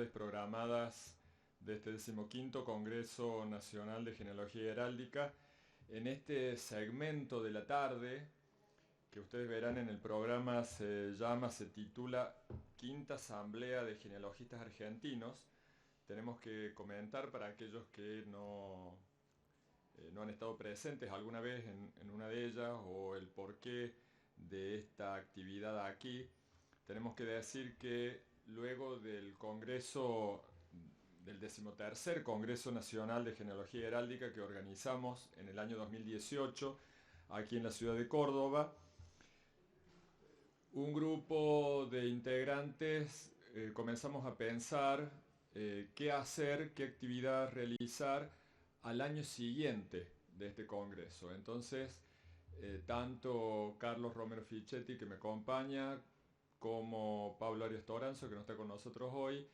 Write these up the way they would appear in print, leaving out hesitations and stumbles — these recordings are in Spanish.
Programadas de este 15º Congreso Nacional de Genealogía y Heráldica. En este segmento de la tarde, que ustedes verán en el programa, se titula Quinta Asamblea de Genealogistas Argentinos. Tenemos que comentar para aquellos que no han estado presentes alguna vez en una de ellas o el porqué de esta actividad aquí. Tenemos que decir que luego del Congreso, del 13º Congreso Nacional de Genealogía y Heráldica que organizamos en el año 2018 aquí en la ciudad de Córdoba, un grupo de integrantes comenzamos a pensar qué hacer, qué actividad realizar al año siguiente de este congreso. Entonces, tanto Carlos Romero Fichetti, que me acompaña, como Pablo Arias Toranzo, que no está con nosotros hoy,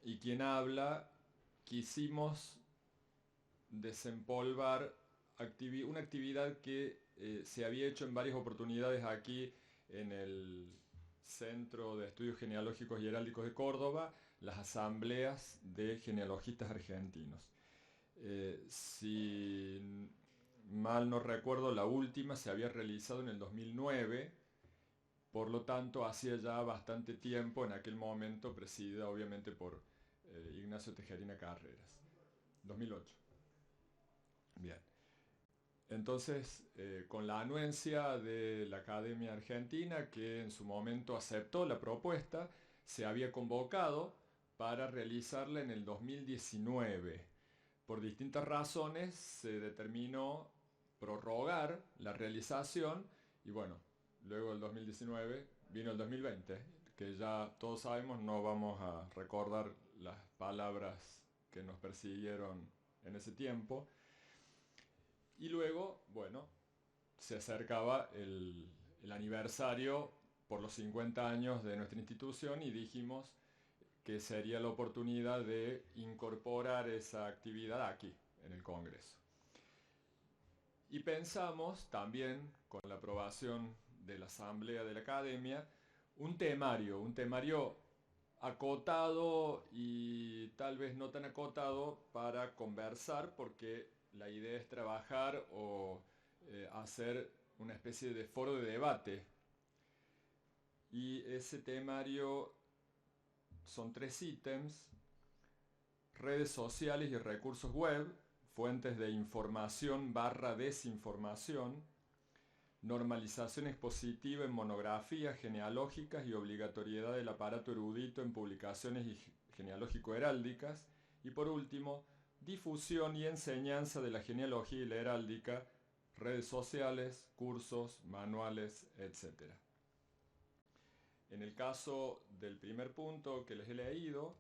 y quien habla, quisimos desempolvar una actividad que se había hecho en varias oportunidades aquí en el Centro de Estudios Genealógicos y Heráldicos de Córdoba, las asambleas de genealogistas argentinos. Si mal no recuerdo, la última se había realizado en el 2009, por lo tanto hacía ya bastante tiempo, en aquel momento presidida obviamente por Ignacio Tejerina Carreras. 2008. Bien. Entonces, con la anuencia de la Academia Argentina, que en su momento aceptó la propuesta, se había convocado para realizarla en el 2019. Por distintas razones se determinó prorrogar la realización y bueno, luego del 2019 vino el 2020, que ya todos sabemos, no vamos a recordar las palabras que nos persiguieron en ese tiempo. Y luego, bueno, se acercaba el aniversario por los 50 años de nuestra institución y dijimos que sería la oportunidad de incorporar esa actividad aquí, en el Congreso. Y pensamos también, con la aprobación de la Asamblea de la Academia, un temario acotado y tal vez no tan acotado para conversar, porque la idea es trabajar o hacer una especie de foro de debate. Y ese temario son 3 ítems: redes sociales y recursos web, fuentes de información / desinformación, normalización expositiva en monografías genealógicas y obligatoriedad del aparato erudito en publicaciones genealógico-heráldicas, y por último, difusión y enseñanza de la genealogía y la heráldica, redes sociales, cursos, manuales, etc. En el caso del primer punto que les he leído,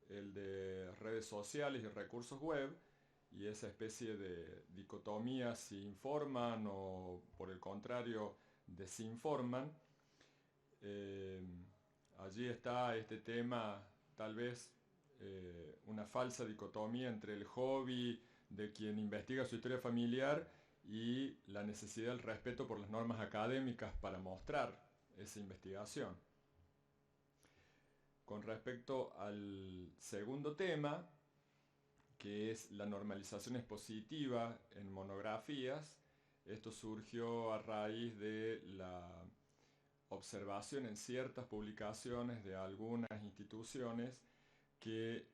el de redes sociales y recursos web, y esa especie de dicotomía si informan o por el contrario desinforman, allí está este tema, tal vez una falsa dicotomía entre el hobby de quien investiga su historia familiar y la necesidad del respeto por las normas académicas para mostrar esa investigación. Con respecto al segundo tema, que es la normalización expositiva en monografías, esto surgió a raíz de la observación en ciertas publicaciones de algunas instituciones que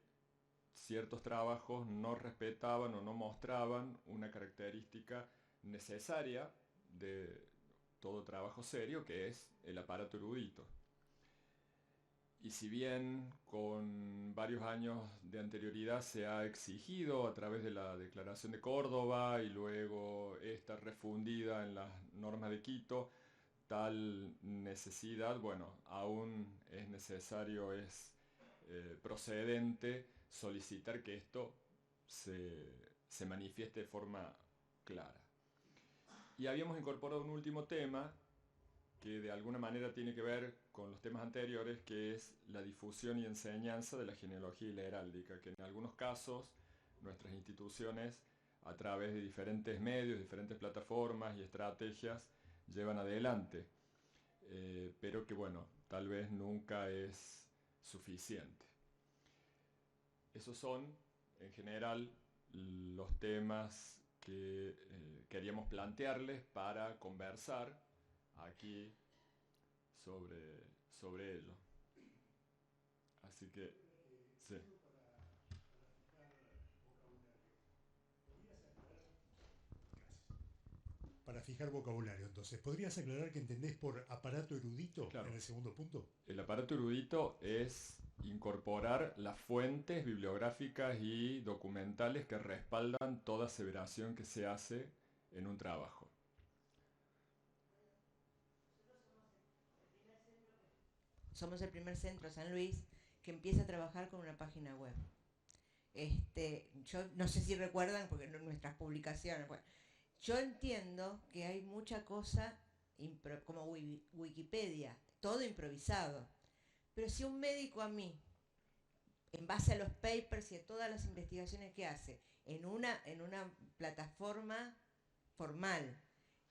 ciertos trabajos no respetaban o no mostraban una característica necesaria de todo trabajo serio, que es el aparato erudito. Y si bien con varios años de anterioridad se ha exigido a través de la Declaración de Córdoba y luego esta refundida en las normas de Quito, tal necesidad, bueno, aún es necesario, es procedente solicitar que esto se manifieste de forma clara. Y habíamos incorporado un último tema que de alguna manera tiene que ver con los temas anteriores, que es la difusión y enseñanza de la genealogía y la heráldica, que en algunos casos nuestras instituciones, a través de diferentes medios, diferentes plataformas y estrategias, llevan adelante, pero que bueno, tal vez nunca es suficiente. esos son, en general, los temas que queríamos plantearles para conversar aquí sobre ello. Así que, sí. Para fijar vocabulario, entonces, ¿podrías aclarar qué entendés por aparato erudito en Claro, el segundo punto? el aparato erudito es incorporar las fuentes bibliográficas y documentales que respaldan toda aseveración que se hace en un trabajo. Somos el primer centro, San Luis, que empieza a trabajar con una página web. Yo no sé si recuerdan, porque nuestras publicaciones, bueno, yo entiendo que hay mucha cosa como Wikipedia, todo improvisado. Pero si un médico a mí, en base a los papers y a todas las investigaciones que hace, en una plataforma formal,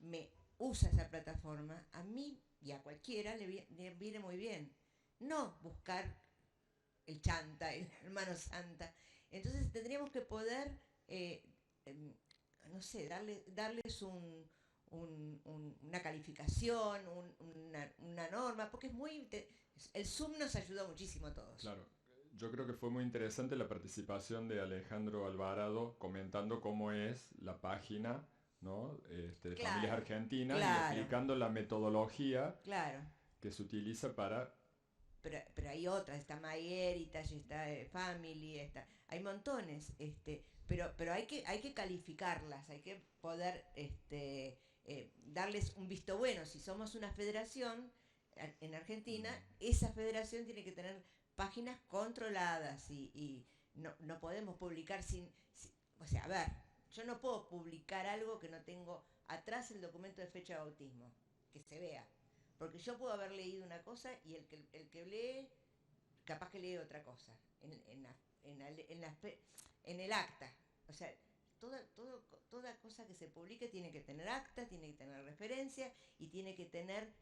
me usa esa plataforma, a mí y a cualquiera le viene muy bien. No buscar el chanta, el hermano santa. Entonces tendríamos que poder, eh, em, no sé, darles una calificación, una norma, porque es muy... El Zoom nos ayudó muchísimo a todos. Claro, yo creo que fue muy interesante la participación de Alejandro Alvarado comentando cómo es la página, ¿no? De Familias Claro, Argentinas y claro, explicando la metodología claro. que se utiliza para... Pero hay otras, está MyHeritage, está Family, hay montones, pero hay que calificarlas, hay que poder darles un visto bueno. Si somos una federación en Argentina, esa federación tiene que tener páginas controladas y no podemos publicar o sea, a ver, yo no puedo publicar algo que no tengo atrás el documento de fecha de bautismo, que se vea. Porque yo puedo haber leído una cosa y el que lee, capaz que lee otra cosa. En el acta. O sea, toda cosa que se publique tiene que tener acta, tiene que tener referencia y tiene que tener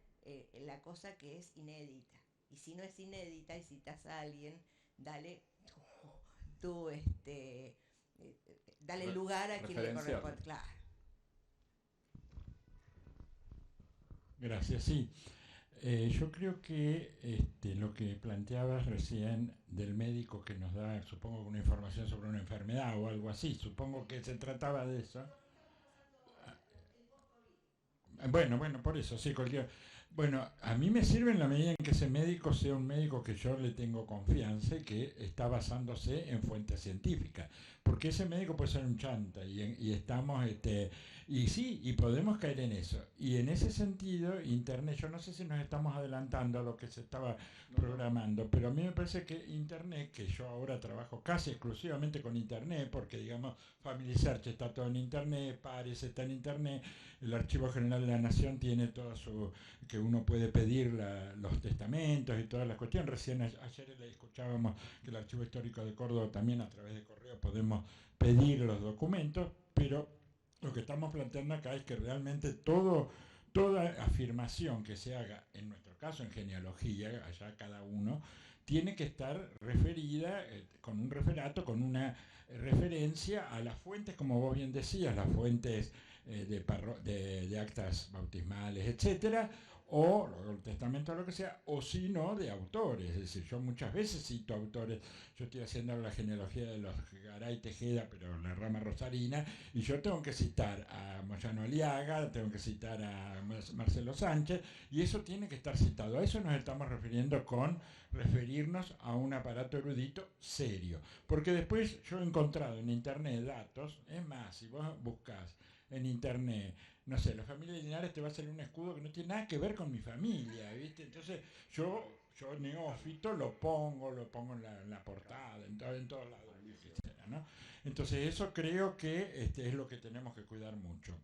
la cosa que es inédita. Y si no es inédita y citas a alguien, dale tú, dale lugar a quien le referenciarlo. corresponde. Claro. Gracias, sí. Yo creo que lo que planteabas recién del médico que nos da, supongo, una información sobre una enfermedad o algo así, supongo que se trataba de eso. Bueno, por eso, sí, cualquier... Bueno, a mí me sirve en la medida en que ese médico sea un médico que yo le tengo confianza y que está basándose en fuentes científicas. Porque ese médico puede ser un chanta y estamos, y sí, y podemos caer en eso. Y en ese sentido, Internet, yo no sé si nos estamos adelantando a lo que se estaba programando, pero a mí me parece que Internet, que yo ahora trabajo casi exclusivamente con Internet, porque digamos, Family Search está todo en Internet, Pares está en Internet, el Archivo General de la Nación tiene todo su... que uno puede pedir los testamentos y todas las cuestiones. Recién ayer le escuchábamos que el Archivo Histórico de Córdoba también a través de correo podemos pedir los documentos, pero lo que estamos planteando acá es que realmente toda afirmación que se haga, en nuestro caso en genealogía, allá cada uno, tiene que estar referida con un referato, con una referencia a las fuentes, como vos bien decías, las fuentes de actas bautismales, etcétera, o el testamento o lo que sea, o si no, de autores. Es decir, yo muchas veces cito autores, yo estoy haciendo la genealogía de los Garay Tejeda, pero en la rama rosarina, y yo tengo que citar a Moyano Aliaga, tengo que citar a Marcelo Sánchez, y eso tiene que estar citado. A eso nos estamos refiriendo con referirnos a un aparato erudito serio. Porque después yo he encontrado en internet datos, es más, si vos buscas en internet, no sé, la familia Linares te va a salir un escudo que no tiene nada que ver con mi familia, ¿viste? Entonces yo neófito lo pongo en la portada, en todos lados, etcétera, ¿no? Entonces eso creo que es lo que tenemos que cuidar mucho.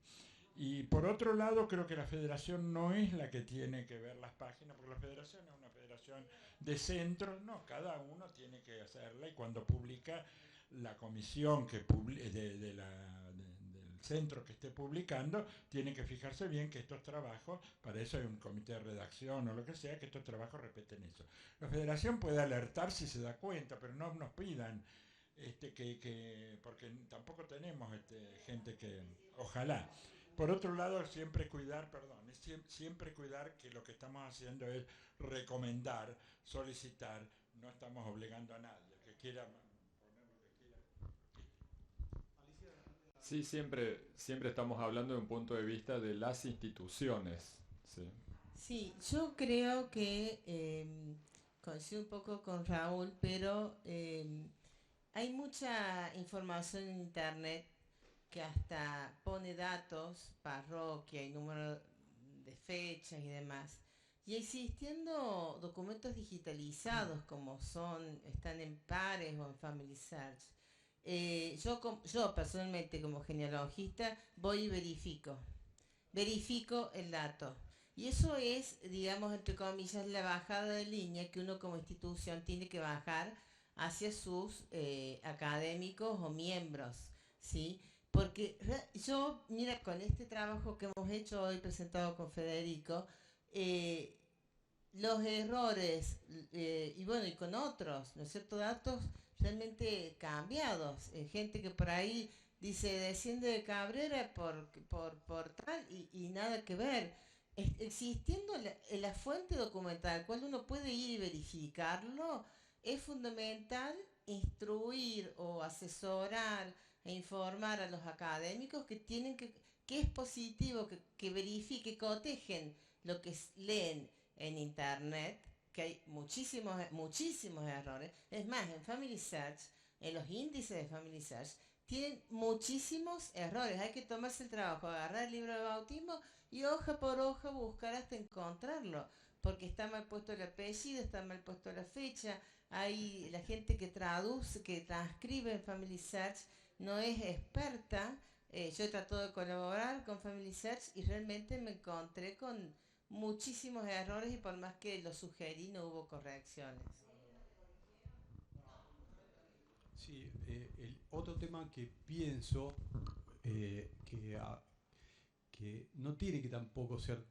Y por otro lado, creo que la federación no es la que tiene que ver las páginas, porque la federación es una federación de centros, no, cada uno tiene que hacerla y cuando publica la comisión del centro que esté publicando, tiene que fijarse bien que estos trabajos, para eso hay un comité de redacción o lo que sea, que estos trabajos respeten eso. La federación puede alertar si se da cuenta, pero no nos pidan porque tampoco tenemos gente que, ojalá. Por otro lado, siempre cuidar, perdón, siempre cuidar que lo que estamos haciendo es recomendar, solicitar, no estamos obligando a nadie. El que quiera poner lo que quiera. Sí, siempre estamos hablando de un punto de vista de las instituciones. Sí. Sí, yo creo que coincido un poco con Raúl, pero hay mucha información en internet que hasta pone datos, parroquia y número de fechas y demás. Y existiendo documentos digitalizados como están en Pares o en Family Search, yo personalmente como genealogista voy y verifico el dato. Y eso es, digamos, entre comillas, la bajada de línea que uno como institución tiene que bajar hacia sus académicos o miembros, ¿sí? Porque yo, mira, con este trabajo que hemos hecho hoy presentado con Federico, eh, los errores, y bueno, y con otros, ¿no es cierto? Datos realmente cambiados. Gente que por ahí dice desciende de Cabrera por tal y nada que ver. Existiendo la fuente documental, cuando uno puede ir y verificarlo, es fundamental instruir o asesorar e informar a los académicos que es positivo, que verifique, que cotejen lo que leen en internet, que hay muchísimos errores. Es más, en Family Search, en los índices de Family Search, tienen muchísimos errores. Hay que tomarse el trabajo, agarrar el libro de bautismo y hoja por hoja buscar hasta encontrarlo. Porque está mal puesto el apellido, está mal puesto la fecha. Hay la gente que traduce, que transcribe en Family Search, no es experta. Yo he tratado de colaborar con Family Search y realmente me encontré con muchísimos errores y por más que lo sugerí no hubo correcciones. Sí, el otro tema que pienso que no tiene que tampoco ser,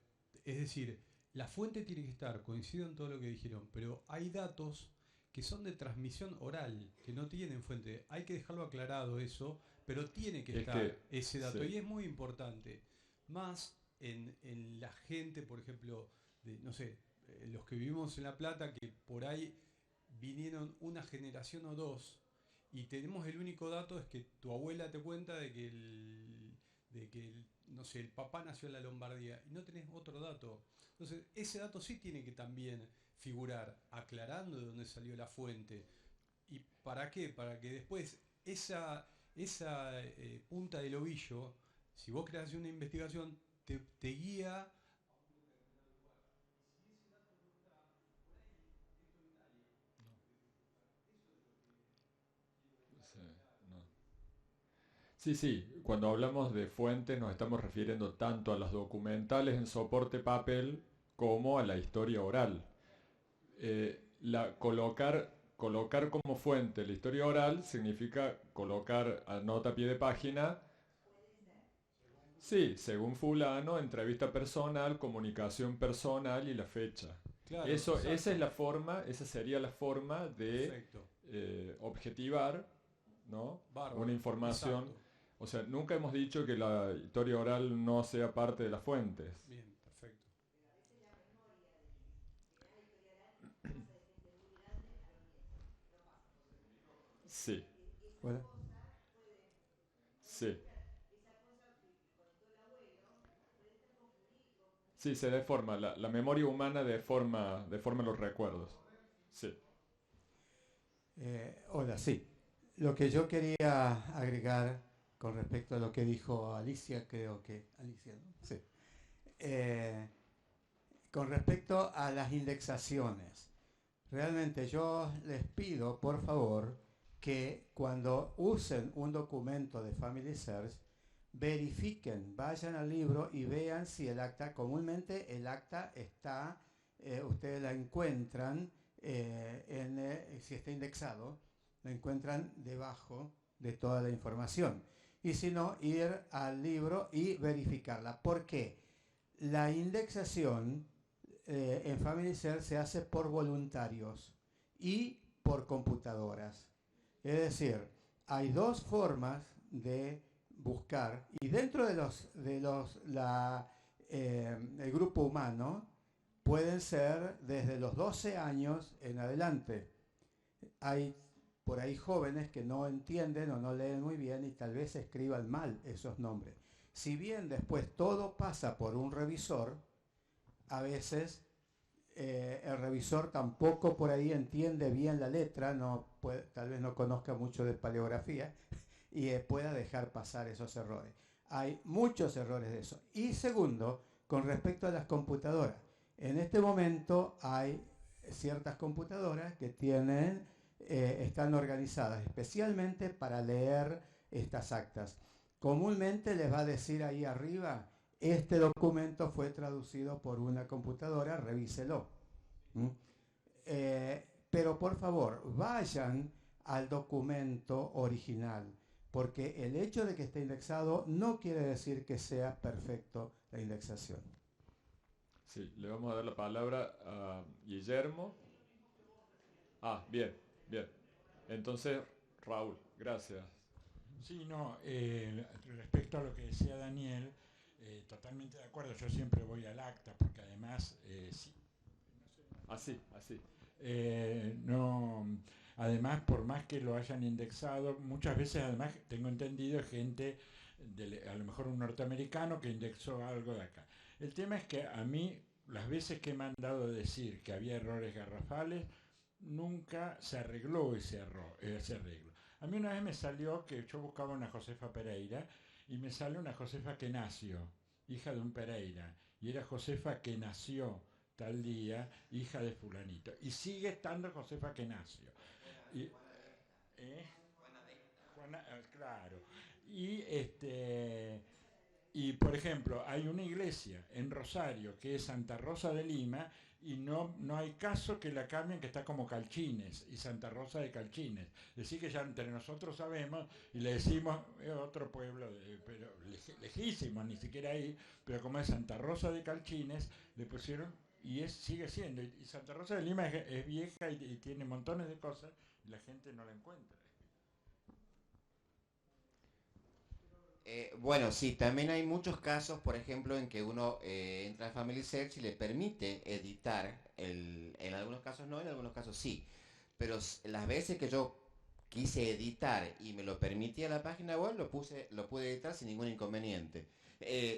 es decir, la fuente tiene que estar, coincido en todo lo que dijeron, pero hay datos que son de transmisión oral, que no tienen fuente. Hay que dejarlo aclarado eso, pero tiene que estar ese dato sí. y es muy importante. Más en la gente, por ejemplo, no sé, los que vivimos en La Plata, que por ahí vinieron una generación o dos y tenemos el único dato es que tu abuela te cuenta no sé, el papá nació en la Lombardía y no tenés otro dato. Entonces, ese dato sí tiene que también figurar, aclarando de dónde salió la fuente. ¿Y para qué? Para que después esa punta del ovillo, si vos creas una investigación, te guía. Sí, no. Sí, cuando hablamos de fuentes nos estamos refiriendo tanto a los documentales en soporte papel como a la historia oral. Colocar como fuente la historia oral significa colocar a nota a pie de página, sí, según fulano, entrevista personal, comunicación personal y la fecha. Claro, Esa es exacto. la forma, esa sería la forma de Perfecto. objetivar, ¿no? Una Bárbaro. información. Exacto. O sea, nunca hemos dicho que la historia oral no sea parte de las fuentes. Bien, perfecto. Sí, Bueno, sí. Sí, se deforma. La memoria humana deforma los recuerdos. Sí. hola, sí. Lo que yo quería agregar con respecto a lo que dijo Alicia, creo que Alicia, ¿no? Sí. Eh, con respecto a las indexaciones, realmente yo les pido, por favor, que cuando usen un documento de Family Search, verifiquen, vayan al libro y vean si el acta, comúnmente el acta está, ustedes la encuentran, si está indexado, la encuentran debajo de toda la información. Y si no, ir al libro y verificarla. ¿Por qué? La indexación en Family Search se hace por voluntarios y por computadoras. Es decir, hay dos formas de buscar, y dentro de el grupo humano pueden ser desde los 12 años en adelante. Hay por ahí jóvenes que no entienden o no leen muy bien y tal vez escriban mal esos nombres. Si bien después todo pasa por un revisor, a veces el revisor tampoco por ahí entiende bien la letra, tal vez no conozca mucho de paleografía y pueda dejar pasar esos errores. Hay muchos errores de eso. Y segundo, con respecto a las computadoras. En este momento hay ciertas computadoras que están organizadas especialmente para leer estas actas. Comúnmente les va a decir ahí arriba, este documento fue traducido por una computadora, revíselo. Pero por favor, vayan al documento original, porque el hecho de que esté indexado no quiere decir que sea perfecto la indexación. Sí, le vamos a dar la palabra a Guillermo. Bien, bien. Entonces, Raúl, gracias. Sí, no, respecto a lo que decía Daniel, totalmente de acuerdo. Yo siempre voy al acta porque además, sí, Así, así. no, además, por más que lo hayan indexado, muchas veces además tengo entendido gente, a lo mejor un norteamericano que indexó algo de acá. El tema es que a mí, las veces que me han dado decir que había errores garrafales, nunca se arregló ese arreglo. A mí una vez me salió que yo buscaba una Josefa Pereira y me sale una Josefa que nació, hija de un Pereira, y era Josefa que nació tal día, hija de fulanito. Y sigue estando Josefa que nació. Y, claro. Y por ejemplo, hay una iglesia en Rosario que es Santa Rosa de Lima y no hay caso que la cambien, que está como Calchines y Santa Rosa de Calchines. Decir que ya entre nosotros sabemos y le decimos otro pueblo, pero lejísimo, ni siquiera ahí, pero como es Santa Rosa de Calchines, le pusieron y sigue siendo. Y Santa Rosa de Lima es vieja y tiene montones de cosas y la gente no la encuentra. Bueno, sí, también hay muchos casos, por ejemplo, en que uno entra a Family Search y le permite editar, en algunos casos no, en algunos casos sí, pero las veces que yo quise editar y me lo permitía la página web, lo pude editar sin ningún inconveniente.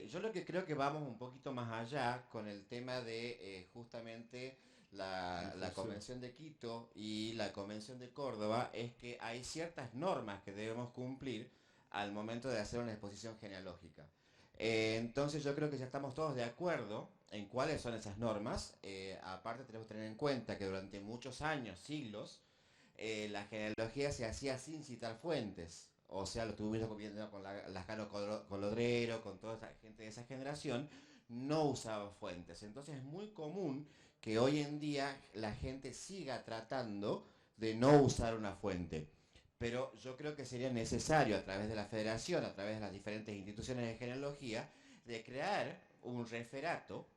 Yo lo que creo que vamos un poquito más allá con el tema de justamente la Convención de Quito y la Convención de Córdoba, es que hay ciertas normas que debemos cumplir al momento de hacer una exposición genealógica. Entonces yo creo que ya estamos todos de acuerdo en cuáles son esas normas. Aparte tenemos que tener en cuenta que durante muchos años, siglos, la genealogía se hacía sin citar fuentes. O sea, lo estuvimos viendo con Lascano Colodrero, con toda esa gente de esa generación, no usaba fuentes. Entonces es muy común que hoy en día la gente siga tratando de no usar una fuente. Pero yo creo que sería necesario a través de la federación, a través de las diferentes instituciones de genealogía, de crear un referato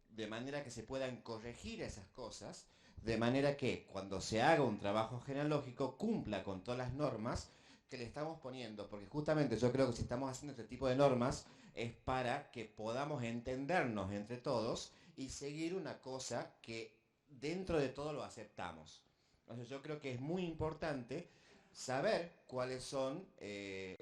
de manera que se puedan corregir esas cosas, de manera que cuando se haga un trabajo genealógico cumpla con todas las normas que le estamos poniendo, porque justamente yo creo que si estamos haciendo este tipo de normas es para que podamos entendernos entre todos y seguir una cosa que dentro de todo lo aceptamos. Entonces yo creo que es muy importante saber cuáles son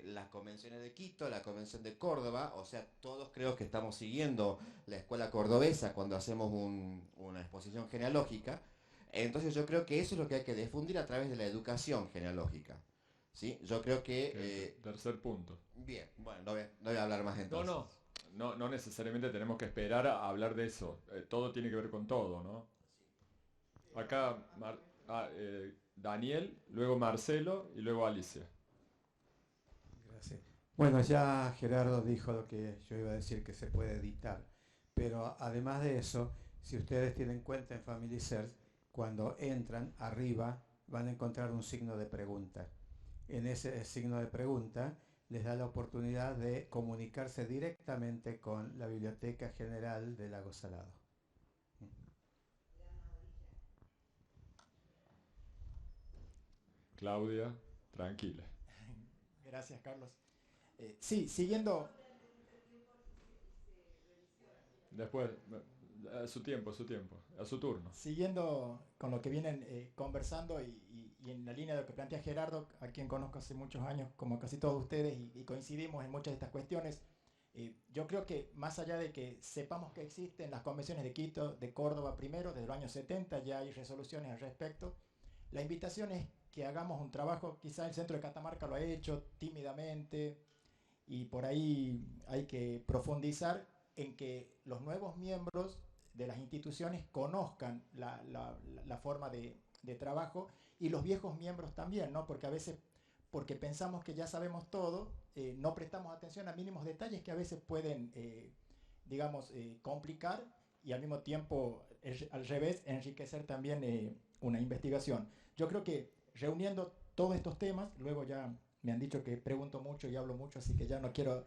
las convenciones de Quito, la convención de Córdoba, o sea, todos creo que estamos siguiendo la escuela cordobesa cuando hacemos una exposición genealógica. Entonces yo creo que eso es lo que hay que difundir a través de la educación genealógica. ¿Sí? Yo creo que... Tercer punto. Bien, bueno, no voy a hablar más entonces. No necesariamente tenemos que esperar a hablar de eso. Todo tiene que ver con todo, ¿no? Acá... Daniel, luego Marcelo y luego Alicia. Gracias. Bueno, ya Gerardo dijo lo que yo iba a decir, que se puede editar. Pero además de eso, si ustedes tienen cuenta en Family Search, cuando entran arriba van a encontrar un signo de pregunta. En ese signo de pregunta les da la oportunidad de comunicarse directamente con la Biblioteca General de Lago Salado. Claudia, tranquila. Gracias, Carlos. Sí, siguiendo... Después, a su tiempo, a su turno. Siguiendo con lo que vienen conversando y en la línea de lo que plantea Gerardo, a quien conozco hace muchos años, como casi todos ustedes, y coincidimos en muchas de estas cuestiones, yo creo que más allá de que sepamos que existen las convenciones de Quito, de Córdoba primero, desde los años 70 ya hay resoluciones al respecto, la invitación es que hagamos un trabajo, quizá el Centro de Catamarca lo ha hecho tímidamente, y por ahí hay que profundizar en que los nuevos miembros de las instituciones conozcan la forma de trabajo y los viejos miembros también, ¿no? Porque a veces, porque pensamos que ya sabemos todo, no prestamos atención a mínimos detalles que a veces pueden, complicar y al mismo tiempo, al revés, enriquecer también una investigación. Yo creo que reuniendo todos estos temas, luego ya me han dicho que pregunto mucho y hablo mucho, así que ya no quiero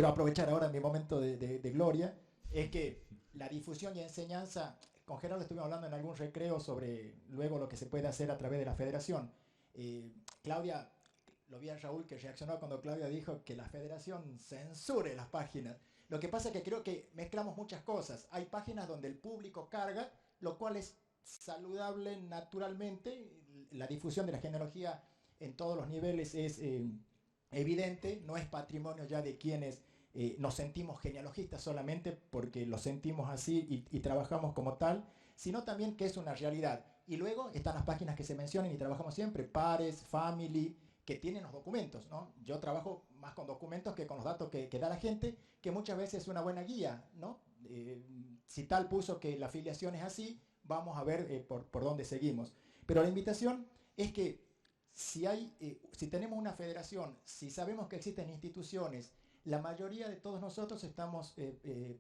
aprovechar ahora mi momento de gloria, es que la difusión y enseñanza, con Gerardo estuvimos hablando en algún recreo sobre luego lo que se puede hacer a través de la federación. Claudia, lo vi a Raúl que reaccionó cuando Claudia dijo que la federación censure las páginas. Lo que pasa es que creo que mezclamos muchas cosas. Hay páginas donde el público carga, lo cual es saludable naturalmente. La difusión de la genealogía en todos los niveles es evidente, no es patrimonio ya de quienes nos sentimos genealogistas solamente porque lo sentimos así y trabajamos como tal, sino también que es una realidad. Y luego están las páginas que se mencionan y trabajamos siempre, Pares, Family, que tienen los documentos, ¿no? Yo trabajo más con documentos que con los datos que da la gente, que muchas veces es una buena guía, ¿no? Si tal puso que la afiliación es así, vamos a ver por dónde seguimos. Pero la invitación es que si tenemos una federación, si sabemos que existen instituciones, la mayoría de todos nosotros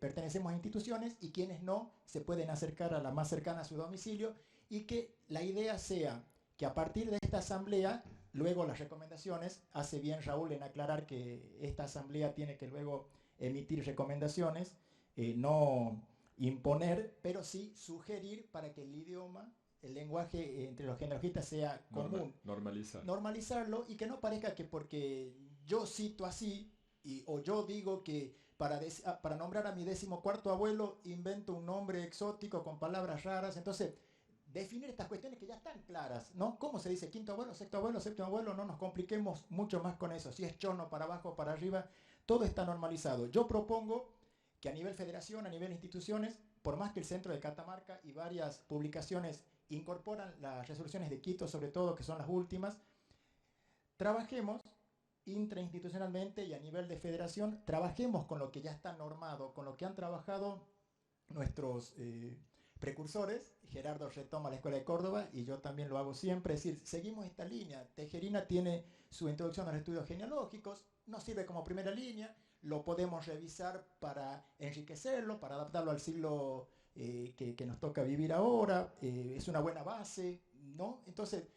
pertenecemos a instituciones y quienes no se pueden acercar a la más cercana a su domicilio y que la idea sea que a partir de esta asamblea, luego las recomendaciones, hace bien Raúl en aclarar que esta asamblea tiene que luego emitir recomendaciones, no imponer, pero sí sugerir para que el idioma, el lenguaje entre los genealogistas sea común. Normalizarlo y que no parezca que porque yo cito así, o yo digo que para nombrar a mi 14º abuelo invento un nombre exótico con palabras raras. Entonces, definir estas cuestiones que ya están claras, ¿no? ¿Cómo se dice? Quinto abuelo, séptimo abuelo, no nos compliquemos mucho más con eso. Si es chono para abajo, para arriba, todo está normalizado. Yo propongo que a nivel federación, a nivel instituciones, por más que el Centro de Catamarca y varias publicaciones incorporan las resoluciones de Quito, sobre todo, que son las últimas, trabajemos intrainstitucionalmente y a nivel de federación, trabajemos con lo que ya está normado, con lo que han trabajado nuestros precursores. Gerardo retoma la Escuela de Córdoba y yo también lo hago siempre, es decir, seguimos esta línea. Tejerina tiene su introducción a los estudios genealógicos, nos sirve como primera línea, lo podemos revisar para enriquecerlo, para adaptarlo al siglo que nos toca vivir ahora, es una buena base, ¿no? Entonces,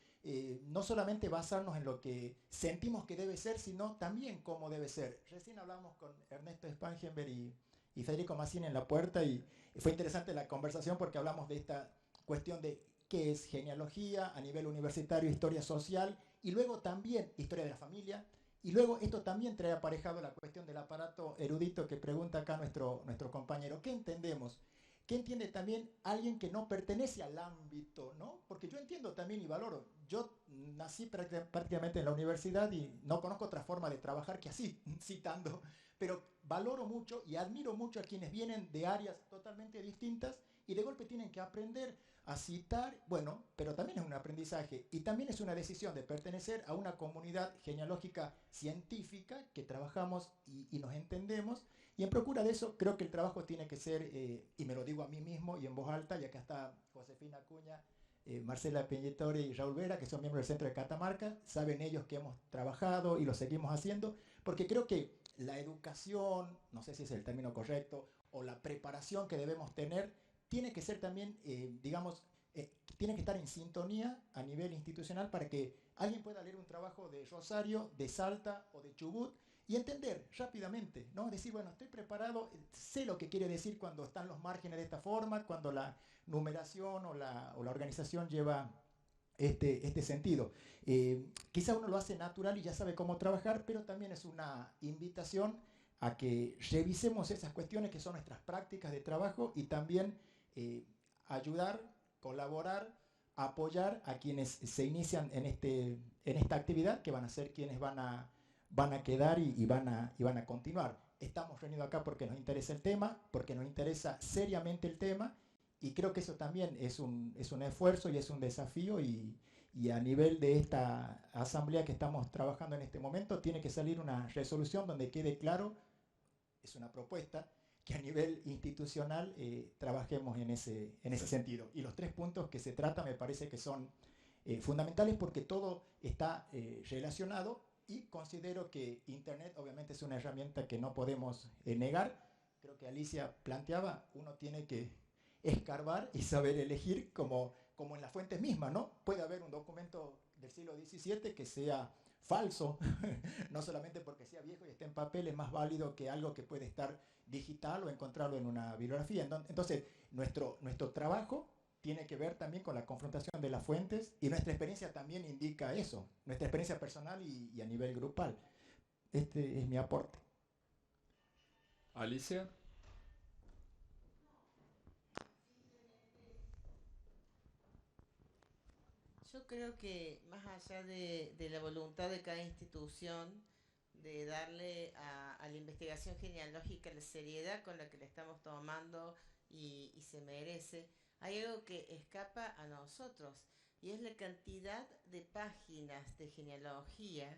no solamente basarnos en lo que sentimos que debe ser, sino también cómo debe ser. Recién hablamos con Ernesto Spangenberg y Federico Massini en la puerta y fue interesante la conversación porque hablamos de esta cuestión de qué es genealogía a nivel universitario, historia social y luego también historia de la familia. Y luego esto también trae aparejado la cuestión del aparato erudito que pregunta acá nuestro compañero. ¿Qué entendemos? ¿Qué entiende también alguien que no pertenece al ámbito, ¿no? Porque yo entiendo también y valoro. Yo nací prácticamente en la universidad y no conozco otra forma de trabajar que así, citando. Pero valoro mucho y admiro mucho a quienes vienen de áreas totalmente distintas y de golpe tienen que aprender a citar, bueno, pero también es un aprendizaje y también es una decisión de pertenecer a una comunidad genealógica científica que trabajamos y nos entendemos. Y en procura de eso, creo que el trabajo tiene que ser, y me lo digo a mí mismo y en voz alta, ya que está Josefina Acuña, Marcela Peñetore y Raúl Vera, que son miembros del Centro de Catamarca, saben ellos que hemos trabajado y lo seguimos haciendo, porque creo que la educación, no sé si es el término correcto, o la preparación que debemos tener, tiene que ser también, tiene que estar en sintonía a nivel institucional para que alguien pueda leer un trabajo de Rosario, de Salta o de Chubut, y entender rápidamente, ¿no? Decir, bueno, estoy preparado, sé lo que quiere decir cuando están los márgenes de esta forma, cuando la numeración o la organización lleva este sentido. Quizá uno lo hace natural y ya sabe cómo trabajar, pero también es una invitación a que revisemos esas cuestiones que son nuestras prácticas de trabajo y también ayudar, colaborar, apoyar a quienes se inician en esta actividad, que van a ser quienes van a quedar y van a continuar. Estamos reunidos acá porque nos interesa el tema, porque nos interesa seriamente el tema, y creo que eso también es un esfuerzo y es un desafío, y a nivel de esta asamblea que estamos trabajando en este momento tiene que salir una resolución donde quede claro, es una propuesta, que a nivel institucional trabajemos en ese sentido. Y los 3 puntos que se trata me parece que son fundamentales, porque todo está relacionado, y considero que Internet obviamente es una herramienta que no podemos negar. Creo que Alicia planteaba, uno tiene que escarbar y saber elegir como en las fuentes mismas, ¿no? Puede haber un documento del siglo XVII que sea falso, no solamente porque sea viejo y esté en papel, es más válido que algo que puede estar digital o encontrarlo en una bibliografía. Entonces, nuestro trabajo tiene que ver también con la confrontación de las fuentes, y nuestra experiencia también indica eso, nuestra experiencia personal y a nivel grupal. Este es mi aporte. Alicia. Yo creo que más allá de la voluntad de cada institución de darle a la investigación genealógica la seriedad con la que la estamos tomando y se merece, hay algo que escapa a nosotros, y es la cantidad de páginas de genealogía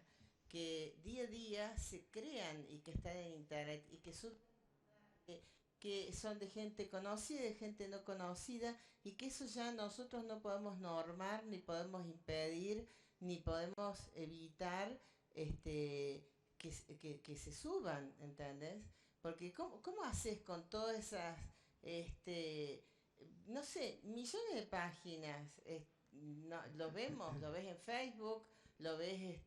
que día a día se crean y que están en internet y que son de gente conocida y de gente no conocida, y que eso ya nosotros no podemos normar, ni podemos impedir, ni podemos evitar que se suban, ¿entendés? Porque ¿cómo haces con todas esas, no sé, millones de páginas? No, lo ves en Facebook, lo ves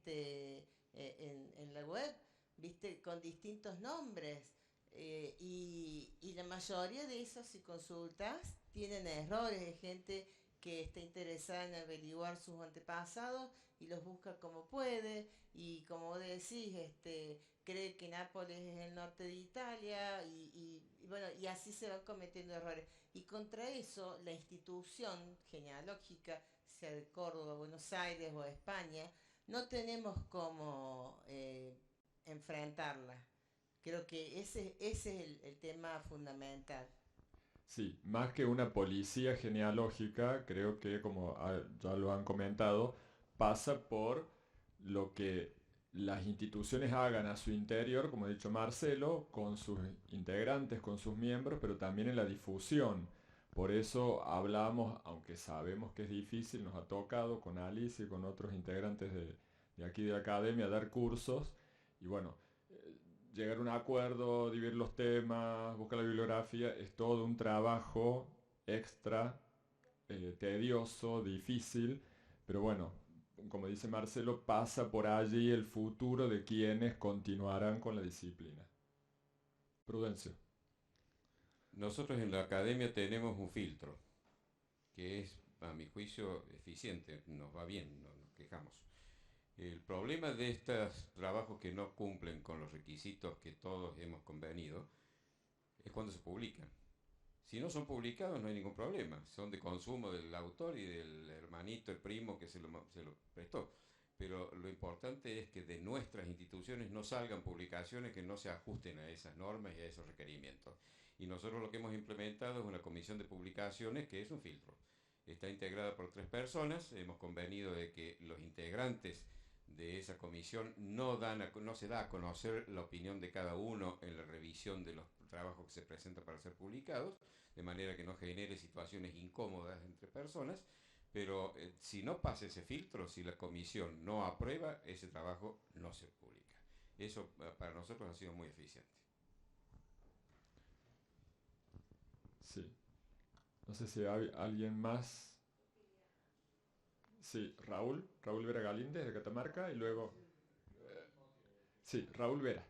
en la web, viste, con distintos nombres. Y la mayoría de esos, si consultas, tienen errores de gente que está interesada en averiguar sus antepasados y los busca como puede, y como decís, cree que Nápoles es el norte de Italia, y bueno, y así se van cometiendo errores. Y contra eso, la institución genealógica, sea de Córdoba, Buenos Aires o de España, no tenemos cómo enfrentarla. Creo que ese es el tema fundamental. Sí, más que una policía genealógica, creo que, como ya lo han comentado, pasa por lo que las instituciones hagan a su interior, como ha dicho Marcelo, con sus integrantes, con sus miembros, pero también en la difusión. Por eso hablamos, aunque sabemos que es difícil, nos ha tocado con Alice y con otros integrantes de aquí de la academia dar cursos, y bueno, llegar a un acuerdo, dividir los temas, buscar la bibliografía, es todo un trabajo extra, tedioso, difícil, pero bueno, como dice Marcelo, pasa por allí el futuro de quienes continuarán con la disciplina. Prudencio. Nosotros en la academia tenemos un filtro que es, a mi juicio, eficiente, nos va bien, no nos quejamos. El problema de estos trabajos que no cumplen con los requisitos que todos hemos convenido es cuando se publican. Si no son publicados no hay ningún problema, son de consumo del autor y del hermanito, el primo que se lo prestó. Pero lo importante es que de nuestras instituciones no salgan publicaciones que no se ajusten a esas normas y a esos requerimientos. Y nosotros lo que hemos implementado es una comisión de publicaciones que es un filtro. Está integrada por 3 personas, hemos convenido de que los integrantes de esa comisión no se da a conocer la opinión de cada uno en la revisión de los trabajos que se presentan para ser publicados, de manera que no genere situaciones incómodas entre personas, pero si no pasa ese filtro, si la comisión no aprueba, ese trabajo no se publica. Eso para nosotros ha sido muy eficiente. Sí. No sé si hay alguien más. Sí, Raúl Vera Galíndez de Catamarca, y luego... sí, Raúl Vera.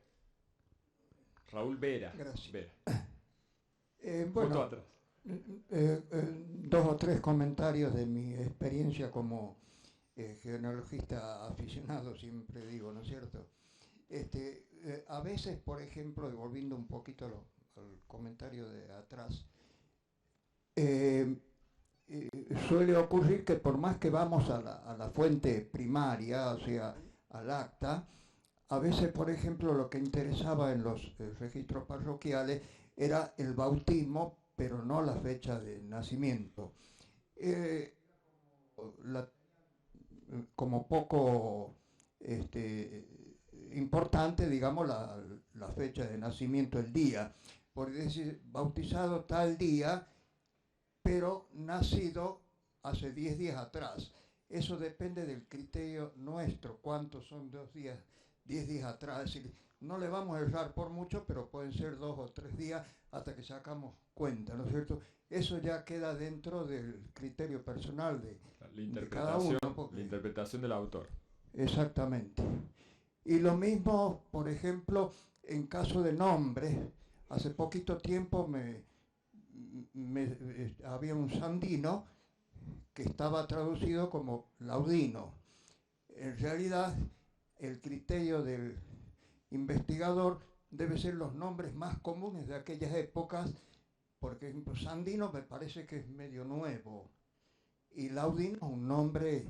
Gracias. Vera. Bueno, Justo atrás. Dos o tres comentarios de mi experiencia como genealogista aficionado, siempre digo, ¿no es cierto? A veces, por ejemplo, y volviendo un poquito al comentario de atrás, suele ocurrir que por más que vamos a la fuente primaria, o sea, al acta, a veces, por ejemplo, lo que interesaba en los registros parroquiales era el bautismo, pero no la fecha de nacimiento. Como poco importante, digamos, la fecha de nacimiento, el día. Por decir, bautizado tal día, pero nacido hace 10 días atrás. Eso depende del criterio nuestro, cuántos son 2 días, 10 días atrás. Es decir, no le vamos a errar por mucho, pero pueden ser 2 o 3 días hasta que sacamos cuenta, ¿no es cierto? Eso ya queda dentro del criterio personal de cada uno. La interpretación del autor. Exactamente. Y lo mismo, por ejemplo, en caso de nombres. Hace poquito tiempo había un sandino que estaba traducido como Laudino. En realidad, el criterio del investigador debe ser los nombres más comunes de aquellas épocas, porque Sandino me parece que es medio nuevo, y Laudino es un nombre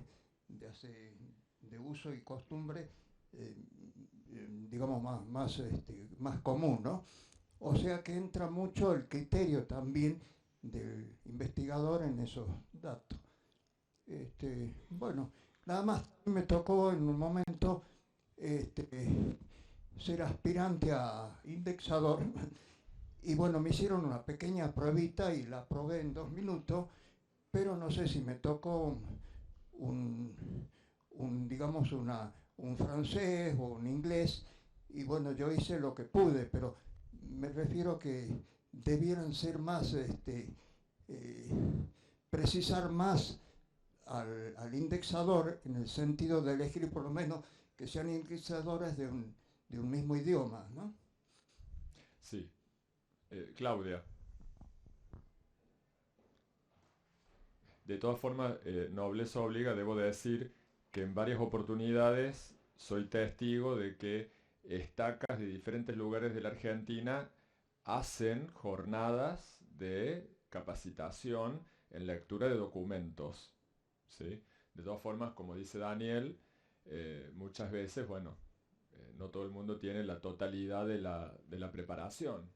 de uso y costumbre, digamos, más común, ¿no? O sea que entra mucho el criterio también del investigador en esos datos. Bueno, nada más me tocó en un momento ser aspirante a indexador y bueno, me hicieron una pequeña pruebita y la probé en 2 minutos, pero no sé si me tocó digamos, un francés o un inglés, y bueno, yo hice lo que pude, pero me refiero que debieran ser más, precisar más al indexador en el sentido de elegir por lo menos que sean indexadores de un mismo idioma, ¿no? Sí. Claudia. De todas formas, nobleza obliga, debo decir que en varias oportunidades soy testigo de que estacas de diferentes lugares de la Argentina hacen jornadas de capacitación en lectura de documentos, ¿sí? De todas formas, como dice Daniel, muchas veces, bueno, no todo el mundo tiene la totalidad de la preparación.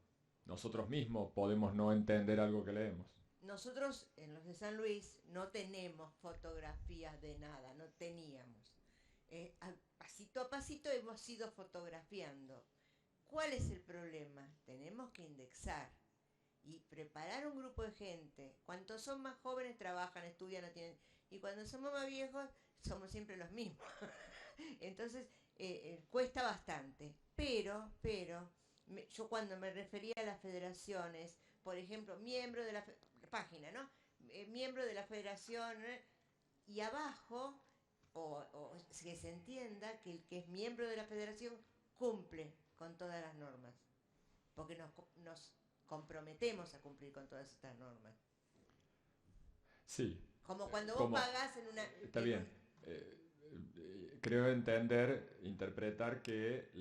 Nosotros mismos podemos no entender algo que leemos. Nosotros en los de San Luis no tenemos fotografías de nada, no teníamos. Pasito a pasito hemos ido fotografiando. ¿Cuál es el problema? Tenemos que indexar y preparar un grupo de gente. Cuantos son más jóvenes trabajan, estudian, no tienen... Y cuando somos más viejos somos siempre los mismos. Entonces cuesta bastante. Pero yo cuando me refería a las federaciones, por ejemplo, miembro de la página, ¿no? Miembro de la federación, y abajo, o que se entienda que el que es miembro de la federación cumple con todas las normas, porque nos comprometemos a cumplir con todas estas normas. Sí. Como cuando vos pagás en una... Está bien. Creo interpretar que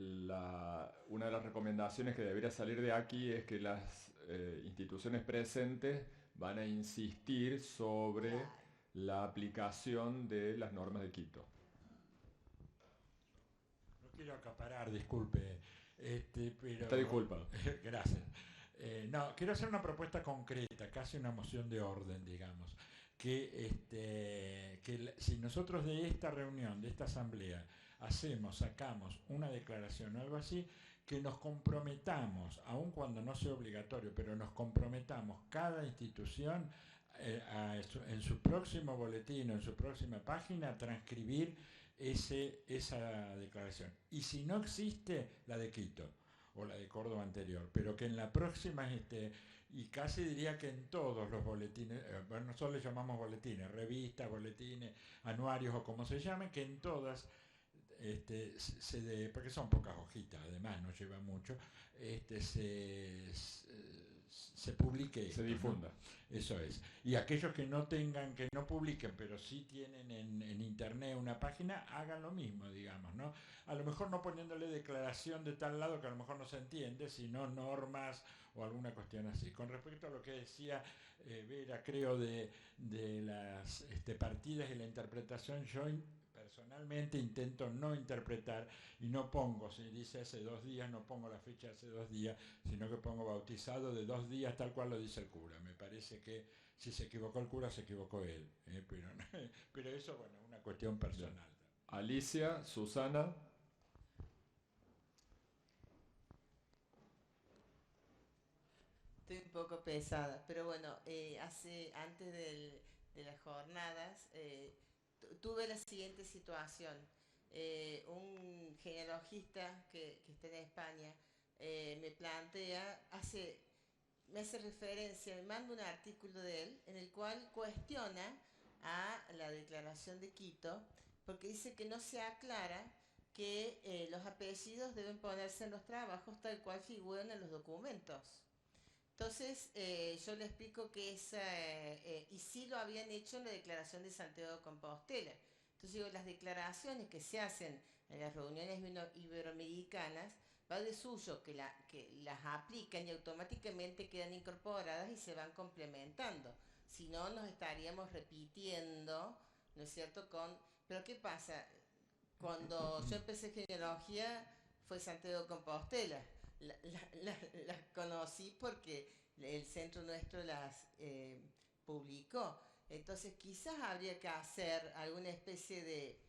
una de las recomendaciones que debería salir de aquí es que las instituciones presentes van a insistir sobre la aplicación de las normas de Quito. No quiero acaparar, disculpe, pero... Está disculpado. Gracias. No, quiero hacer una propuesta concreta, casi una moción de orden, digamos. Que si nosotros de esta reunión, de esta asamblea, sacamos una declaración o algo así, que nos comprometamos, aun cuando no sea obligatorio, pero nos comprometamos cada institución en su próximo boletín o en su próxima página a transcribir esa declaración. Y si no existe, la de Quito o la de Córdoba anterior, pero que en la próxima, y casi diría que en todos los boletines, bueno, nosotros le llamamos boletines, revistas, boletines, anuarios o como se llamen, que en todas, porque son pocas hojitas, además no lleva mucho, se publique, se esto, difunda. ¿no? Eso es. Y aquellos que no tengan, que no publiquen, pero sí tienen en internet una página, hagan lo mismo, digamos, ¿no? A lo mejor no poniéndole declaración de tal lado que a lo mejor no se entiende, sino normas o alguna cuestión así. Con respecto a lo que decía Vera, creo, de las partidas y la interpretación, yo personalmente intento no interpretar y no pongo, si dice hace 2 días, no pongo la fecha hace 2 días, sino que pongo bautizado de 2 días tal cual lo dice el cura. Me parece que si se equivocó el cura, se equivocó él. Pero eso, bueno, es una cuestión personal. Alicia, Susana. Estoy un poco pesada, pero bueno, antes de las jornadas tuve la siguiente situación. Un genealogista que está en España me plantea, me hace referencia, me manda un artículo de él en el cual cuestiona a la declaración de Quito, porque dice que no se aclara que los apellidos deben ponerse en los trabajos tal cual figuran en los documentos. Entonces yo le explico que y sí lo habían hecho en la declaración de Santiago de Compostela. Entonces digo, las declaraciones que se hacen en las reuniones iberoamericanas, va de suyo que las aplican y automáticamente quedan incorporadas y se van complementando. Si no, nos estaríamos repitiendo, ¿no es cierto? Pero ¿qué pasa? Cuando yo empecé genealogía fue Santiago de Compostela. Las conocí porque el centro nuestro las publicó. Entonces quizás habría que hacer alguna especie de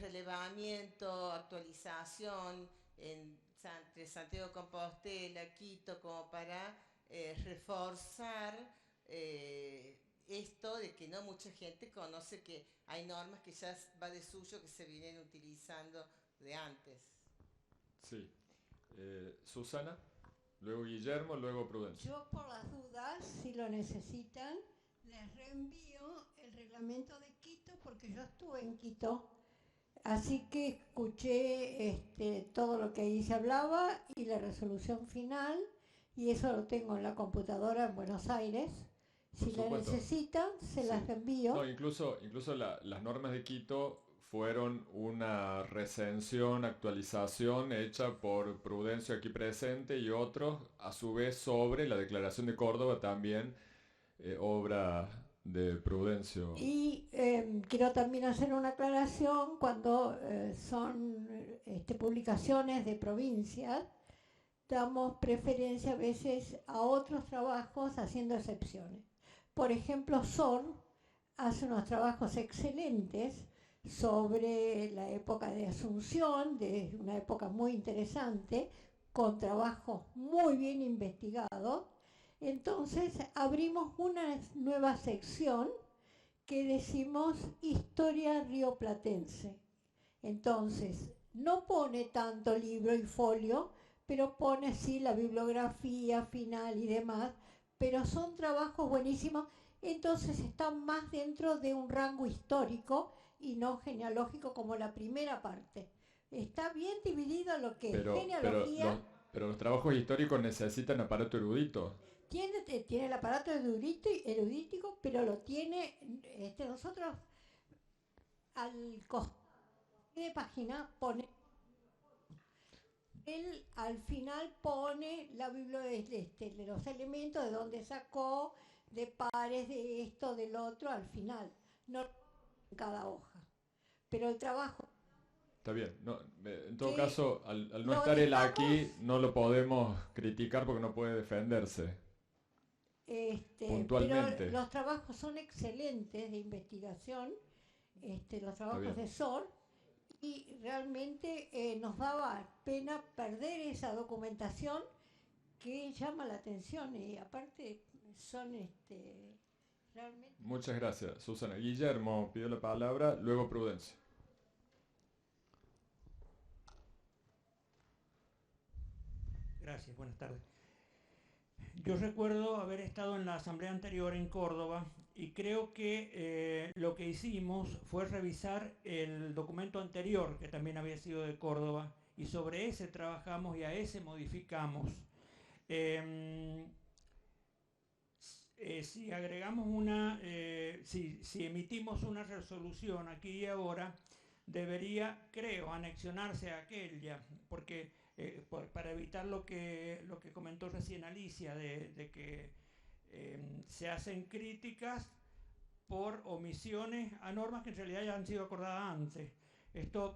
relevamiento, actualización entre Santiago de Compostela, Quito, como para reforzar esto de que no mucha gente conoce que hay normas que ya va de suyo que se vienen utilizando de antes. Sí. Susana, luego Guillermo, luego Prudencia. Yo, por las dudas, si lo necesitan, les reenvío el reglamento de Quito, porque yo estuve en Quito, así que escuché todo lo que ahí se hablaba y la resolución final, y eso lo tengo en la computadora en Buenos Aires. Si la necesitan, se las reenvío. No, incluso las normas de Quito fueron una recensión, actualización hecha por Prudencio aquí presente y otros, a su vez, sobre la Declaración de Córdoba, también obra de Prudencio. Y quiero también hacer una aclaración cuando son publicaciones de provincias, damos preferencia a veces a otros trabajos haciendo excepciones. Por ejemplo, SOR hace unos trabajos excelentes sobre la época de Asunción, de una época muy interesante, con trabajos muy bien investigados. Entonces abrimos una nueva sección que decimos Historia Rioplatense. Entonces no pone tanto libro y folio, pero pone sí la bibliografía final y demás, pero son trabajos buenísimos, entonces están más dentro de un rango histórico y no genealógico como la primera parte. Está bien dividido lo que es genealogía. Pero los trabajos históricos necesitan aparato erudito. Tiene el aparato erudítico, pero lo tiene, nosotros al costado de página pone, él al final pone la bibliografía de los elementos, de dónde sacó, de pares, de esto, del otro, al final, no en cada hoja. Pero el trabajo... Está bien, en todo caso, al no estar él aquí, no lo podemos criticar porque no puede defenderse. Puntualmente. Pero los trabajos son excelentes de investigación, los trabajos de SOR, y realmente nos daba pena perder esa documentación que llama la atención y aparte son realmente... Muchas gracias, Susana. Guillermo pidió la palabra, luego Prudencia. Gracias, buenas tardes. Yo recuerdo haber estado en la asamblea anterior en Córdoba y creo que lo que hicimos fue revisar el documento anterior, que también había sido de Córdoba, y sobre ese trabajamos y a ese modificamos. si agregamos si emitimos una resolución aquí y ahora, debería, creo, anexionarse a aquella, porque para evitar lo que comentó recién Alicia, de que se hacen críticas por omisiones a normas que en realidad ya han sido acordadas antes. Esto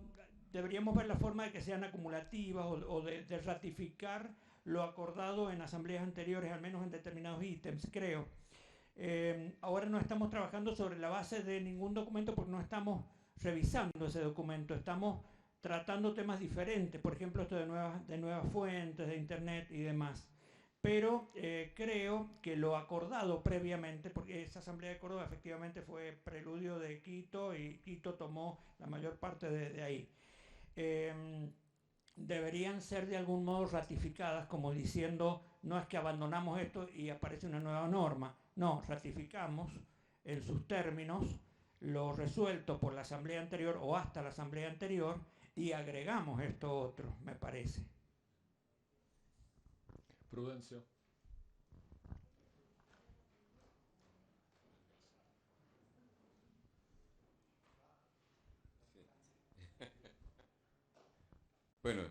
deberíamos ver la forma de que sean acumulativas o de ratificar lo acordado en asambleas anteriores, al menos en determinados ítems, creo. Ahora no estamos trabajando sobre la base de ningún documento porque no estamos revisando ese documento, estamos tratando temas diferentes, por ejemplo esto de nuevas fuentes, de internet y demás. Pero creo que lo acordado previamente, porque esa asamblea de Córdoba efectivamente fue preludio de Quito y Quito tomó la mayor parte de ahí, deberían ser de algún modo ratificadas como diciendo no es que abandonamos esto y aparece una nueva norma, no, ratificamos en sus términos lo resuelto por la asamblea anterior o hasta la asamblea anterior y agregamos esto otro, me parece. Prudencio. Bueno,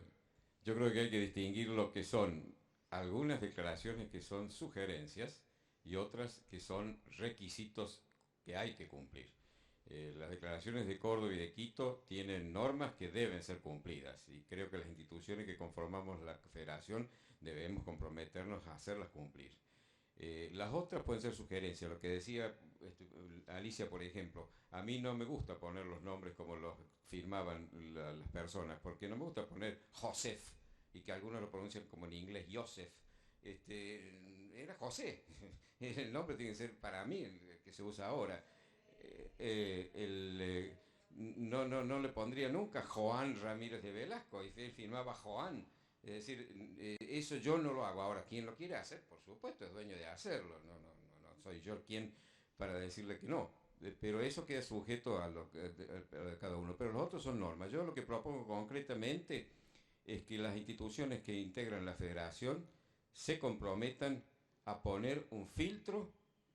yo creo que hay que distinguir lo que son algunas declaraciones que son sugerencias y otras que son requisitos que hay que cumplir. Las declaraciones de Córdoba y de Quito tienen normas que deben ser cumplidas y creo que las instituciones que conformamos la federación debemos comprometernos a hacerlas cumplir. Las otras pueden ser sugerencias, lo que decía Alicia, por ejemplo, a mí no me gusta poner los nombres como los firmaban las personas, porque no me gusta poner Josef, y que algunos lo pronuncian como en inglés, Joseph. Era José, el nombre tiene que ser para mí el que se usa ahora. No le pondría nunca Joan Ramírez de Velasco, y él firmaba Joan. Es decir, eso yo no lo hago. Ahora, quien lo quiere hacer, por supuesto, es dueño de hacerlo. No soy yo quien para decirle que no. Pero eso queda sujeto a cada uno. Pero los otros son normas. Yo lo que propongo concretamente es que las instituciones que integran la federación se comprometan a poner un filtro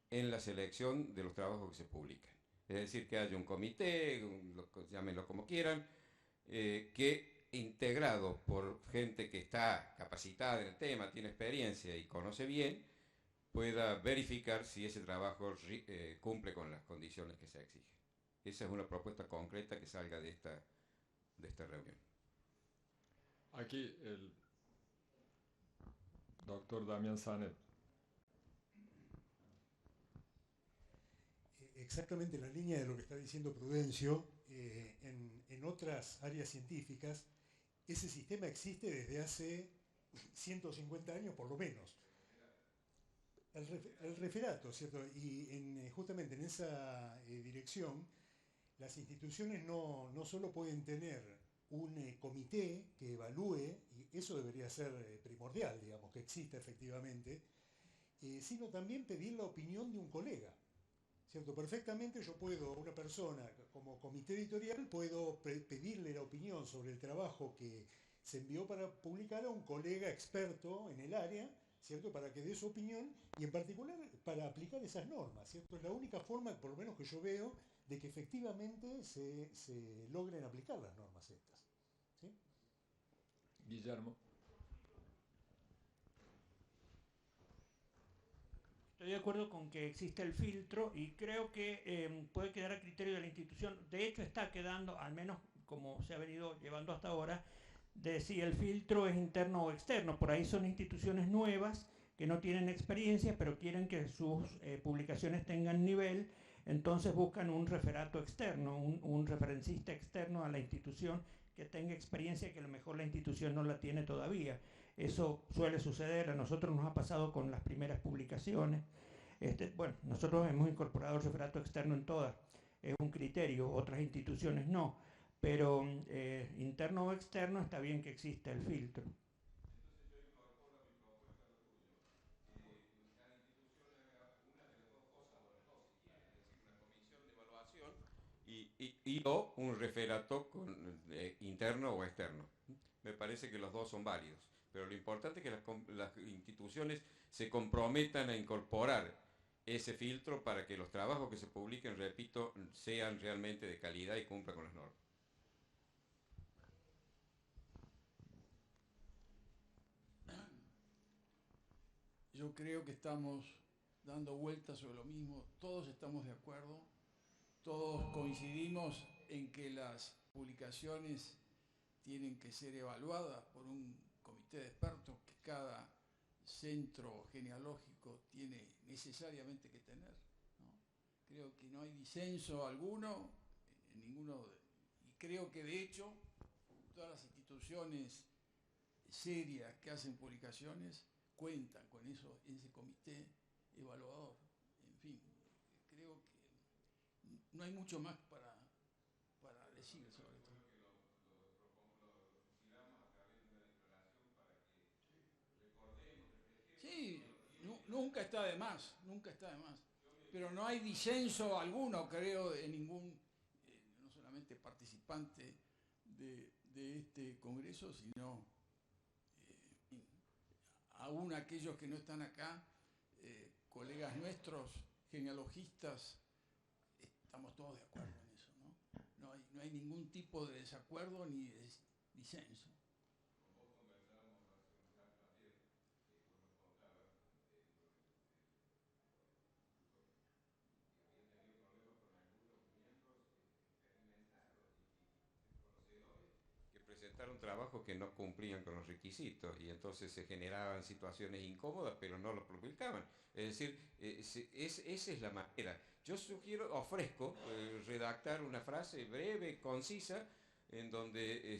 en la selección de los trabajos que se publican. Es decir, que haya un comité, llámenlo como quieran, que integrado por gente que está capacitada en el tema, tiene experiencia y conoce bien, pueda verificar si ese trabajo cumple con las condiciones que se exigen. Esa es una propuesta concreta que salga de esta reunión. Aquí el doctor Damián Sanet. Exactamente en la línea de lo que está diciendo Prudencio, en otras áreas científicas, ese sistema existe desde hace 150 años por lo menos. El referato, ¿cierto? Y justamente en esa dirección, las instituciones no solo pueden tener un comité que evalúe, y eso debería ser primordial, digamos, que exista efectivamente, sino también pedir la opinión de un colega. ¿Cierto? Perfectamente yo puedo, una persona como comité editorial, puedo pedirle la opinión sobre el trabajo que se envió para publicar a un colega experto en el área, ¿cierto? Para que dé su opinión y en particular para aplicar esas normas, ¿cierto? Es la única forma, por lo menos que yo veo, de que efectivamente se logren aplicar las normas estas. ¿Sí? Guillermo. Estoy de acuerdo con que existe el filtro y creo que puede quedar a criterio de la institución. De hecho está quedando, al menos como se ha venido llevando hasta ahora, de si el filtro es interno o externo. Por ahí son instituciones nuevas que no tienen experiencia, pero quieren que sus publicaciones tengan nivel, entonces buscan un referato externo, un referencista externo a la institución que tenga experiencia que a lo mejor la institución no la tiene todavía. Eso suele suceder, a nosotros nos ha pasado con las primeras publicaciones. Bueno, nosotros hemos incorporado el referato externo en todas, es un criterio, otras instituciones no, pero interno o externo está bien que exista el filtro. O un referato interno o externo. Me parece que los dos son válidos, pero lo importante es que las instituciones se comprometan a incorporar ese filtro para que los trabajos que se publiquen, repito, sean realmente de calidad y cumplan con las normas. Yo creo que estamos dando vueltas sobre lo mismo, todos estamos de acuerdo, todos coincidimos en que las publicaciones tienen que ser evaluadas por un comité de expertos que cada centro genealógico tiene necesariamente que tener, ¿no? Creo que no hay disenso alguno en y creo que de hecho todas las instituciones serias que hacen publicaciones cuentan con eso, ese comité evaluador. En fin, creo que no hay mucho más para decir sobre esto. Sí, nunca está de más, nunca está de más. Pero no hay disenso alguno, creo, de ningún, no solamente participante de este congreso, sino aún aquellos que no están acá, colegas nuestros, genealogistas, estamos todos de acuerdo en eso, ¿no? No hay ningún tipo de desacuerdo ni de disenso. Presentaron trabajos que no cumplían con los requisitos y entonces se generaban situaciones incómodas, pero no lo publicaban. Es decir, esa es la manera. Yo ofrezco redactar una frase breve, concisa, en donde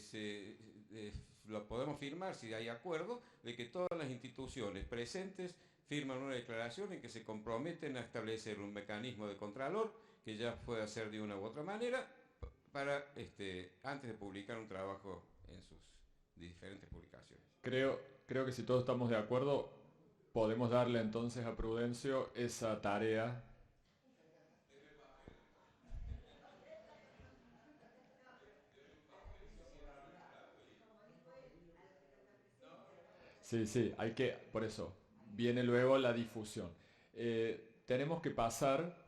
lo podemos firmar, si hay acuerdo, de que todas las instituciones presentes firman una declaración en que se comprometen a establecer un mecanismo de contralor que ya pueda ser de una u otra manera, para antes de publicar un trabajo en sus diferentes publicaciones. Creo que si todos estamos de acuerdo, podemos darle entonces a Prudencio esa tarea. Sí, por eso, viene luego la difusión. Tenemos que pasar,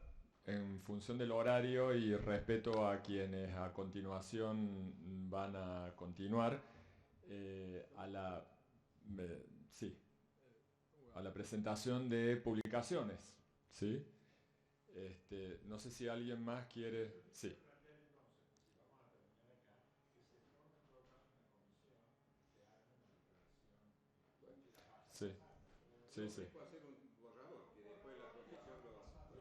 en función del horario y respeto a quienes a continuación van a continuar, a la presentación de publicaciones, ¿sí? No sé si alguien más quiere... Sí. Sí. Puedo hacer un borrador que después la comisión lo... Sí.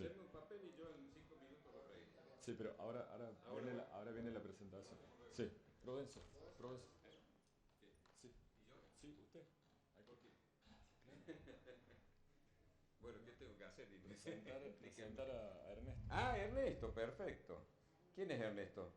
Denme un papel y yo en 5 minutos lo traigo. Sí, pero ahora viene la presentación. Sí, Prudencio. Sí. ¿Y yo? Sí, usted. ¿Por qué? Bueno, ¿qué tengo que hacer? Presentar a Ernesto. Ah, Ernesto, perfecto. ¿Quién es Ernesto?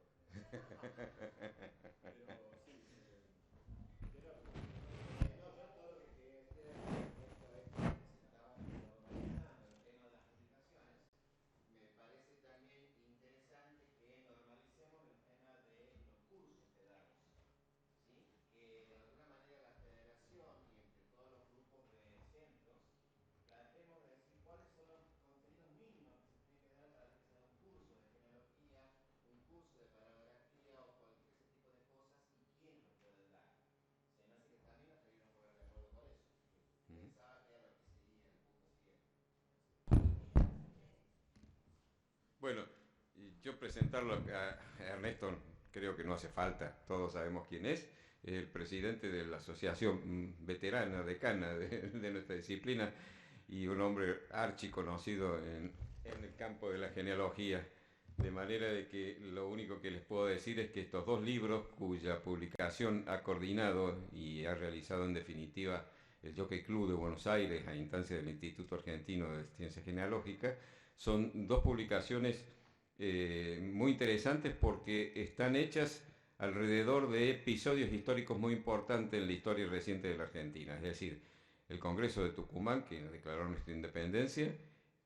Bueno, yo presentarlo a Ernesto creo que no hace falta, todos sabemos quién es, el presidente de la asociación veterana, decana de nuestra disciplina y un hombre archiconocido en el campo de la genealogía, de manera de que lo único que les puedo decir es que estos dos libros, cuya publicación ha coordinado y ha realizado en definitiva el Jockey Club de Buenos Aires a instancia del Instituto Argentino de Ciencias Genealógicas, son dos publicaciones muy interesantes porque están hechas alrededor de episodios históricos muy importantes en la historia reciente de la Argentina, es decir, el Congreso de Tucumán, que declaró nuestra independencia,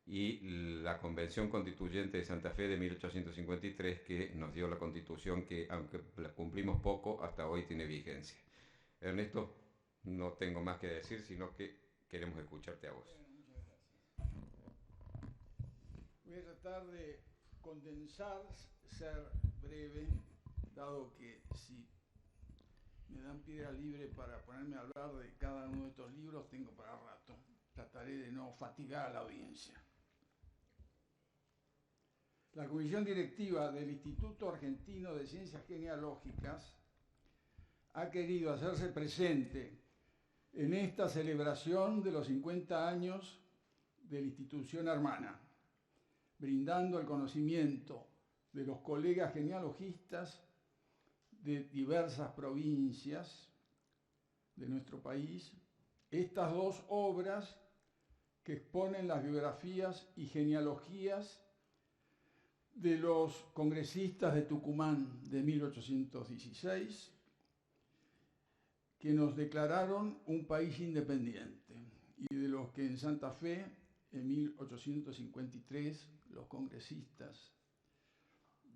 y la Convención Constituyente de Santa Fe de 1853, que nos dio la Constitución que, aunque la cumplimos poco, hasta hoy tiene vigencia. Ernesto, no tengo más que decir, sino que queremos escucharte a vos. Voy a tratar de condensar, ser breve, dado que si me dan piedra libre para ponerme a hablar de cada uno de estos libros, tengo para rato. Trataré de no fatigar a la audiencia. La Comisión Directiva del Instituto Argentino de Ciencias Genealógicas ha querido hacerse presente en esta celebración de los 50 años de la institución hermana, brindando el conocimiento de los colegas genealogistas de diversas provincias de nuestro país, estas dos obras que exponen las biografías y genealogías de los congresistas de Tucumán de 1816, que nos declararon un país independiente, y de los que en Santa Fe, en 1853, los congresistas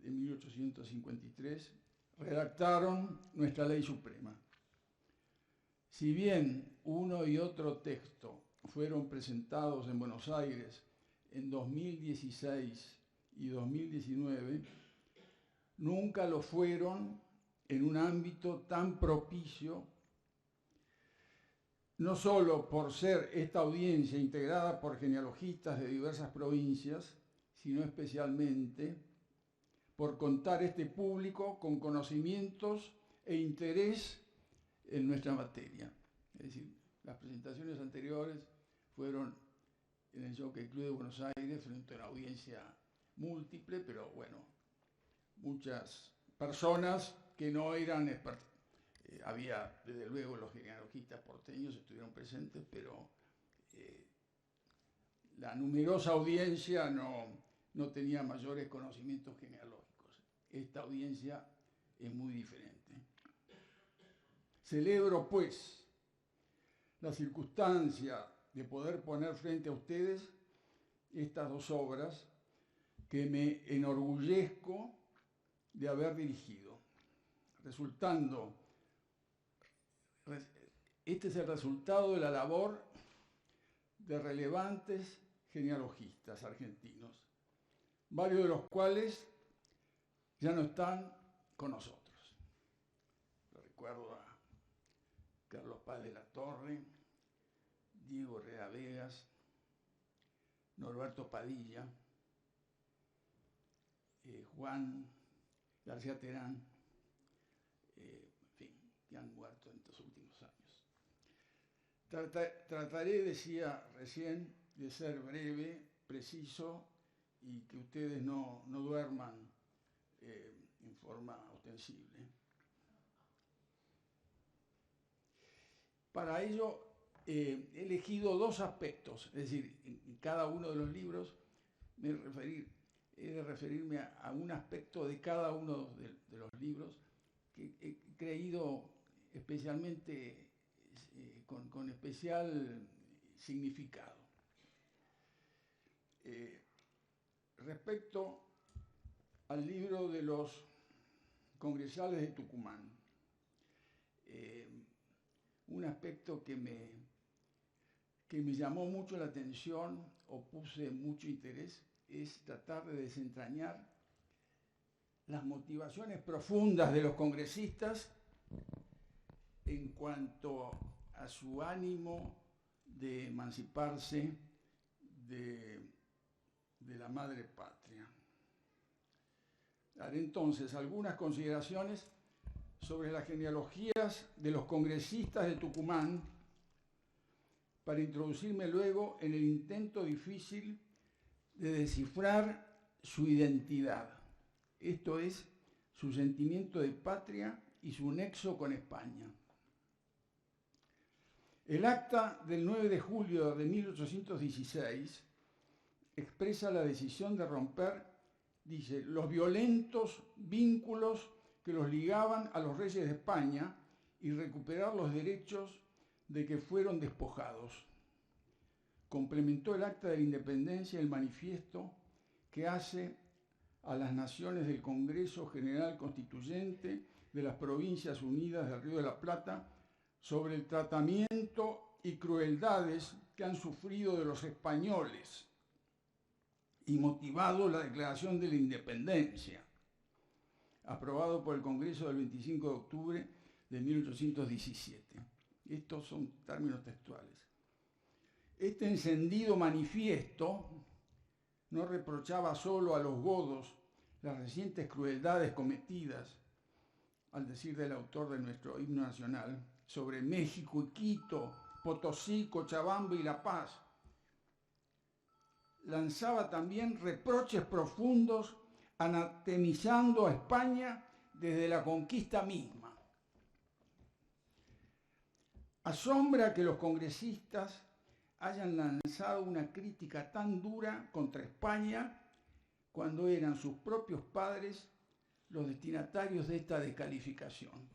de 1853 redactaron nuestra ley suprema. Si bien uno y otro texto fueron presentados en Buenos Aires en 2016 y 2019, nunca lo fueron en un ámbito tan propicio, no solo por ser esta audiencia integrada por genealogistas de diversas provincias, sino especialmente por contar este público con conocimientos e interés en nuestra materia. Es decir, las presentaciones anteriores fueron en el Jockey Club de Buenos Aires frente a una audiencia múltiple, pero bueno, muchas personas que no eran expertas. Había, desde luego, los genealogistas porteños estuvieron presentes, pero la numerosa audiencia no tenía mayores conocimientos genealógicos. Esta audiencia es muy diferente. Celebro, pues, la circunstancia de poder poner frente a ustedes estas dos obras que me enorgullezco de haber dirigido, este es el resultado de la labor de relevantes genealogistas argentinos, varios de los cuales ya no están con nosotros. Recuerdo a Carlos Paz de la Torre, Diego Herrera Vegas, Norberto Padilla, Juan García Terán, en fin, que han muerto en estos últimos años. Trataré, decía recién, de ser breve, preciso y que ustedes no duerman en forma ostensible. Para ello he elegido dos aspectos, es decir, en cada uno de los libros he de referirme a un aspecto de cada uno de los libros que he creído especialmente con especial significado. Respecto al libro de los congresales de Tucumán, un aspecto que me llamó mucho la atención o puse mucho interés es tratar de desentrañar las motivaciones profundas de los congresistas en cuanto a su ánimo de emanciparse de la madre patria. Haré entonces algunas consideraciones sobre las genealogías de los congresistas de Tucumán para introducirme luego en el intento difícil de descifrar su identidad, esto es, su sentimiento de patria y su nexo con España. El acta del 9 de julio de 1816 expresa la decisión de romper, dice, los violentos vínculos que los ligaban a los reyes de España y recuperar los derechos de que fueron despojados. Complementó el acta de la independencia el manifiesto que hace a las naciones del Congreso General Constituyente de las Provincias Unidas del Río de la Plata sobre el tratamiento y crueldades que han sufrido de los españoles y motivado la Declaración de la Independencia, aprobado por el Congreso del 25 de octubre de 1817. Estos son términos textuales. Este encendido manifiesto no reprochaba solo a los godos las recientes crueldades cometidas, al decir del autor de nuestro himno nacional, sobre México y Quito, Potosí, Cochabamba y La Paz. Lanzaba también reproches profundos, anatemizando a España desde la conquista misma. Asombra que los congresistas hayan lanzado una crítica tan dura contra España cuando eran sus propios padres los destinatarios de esta descalificación.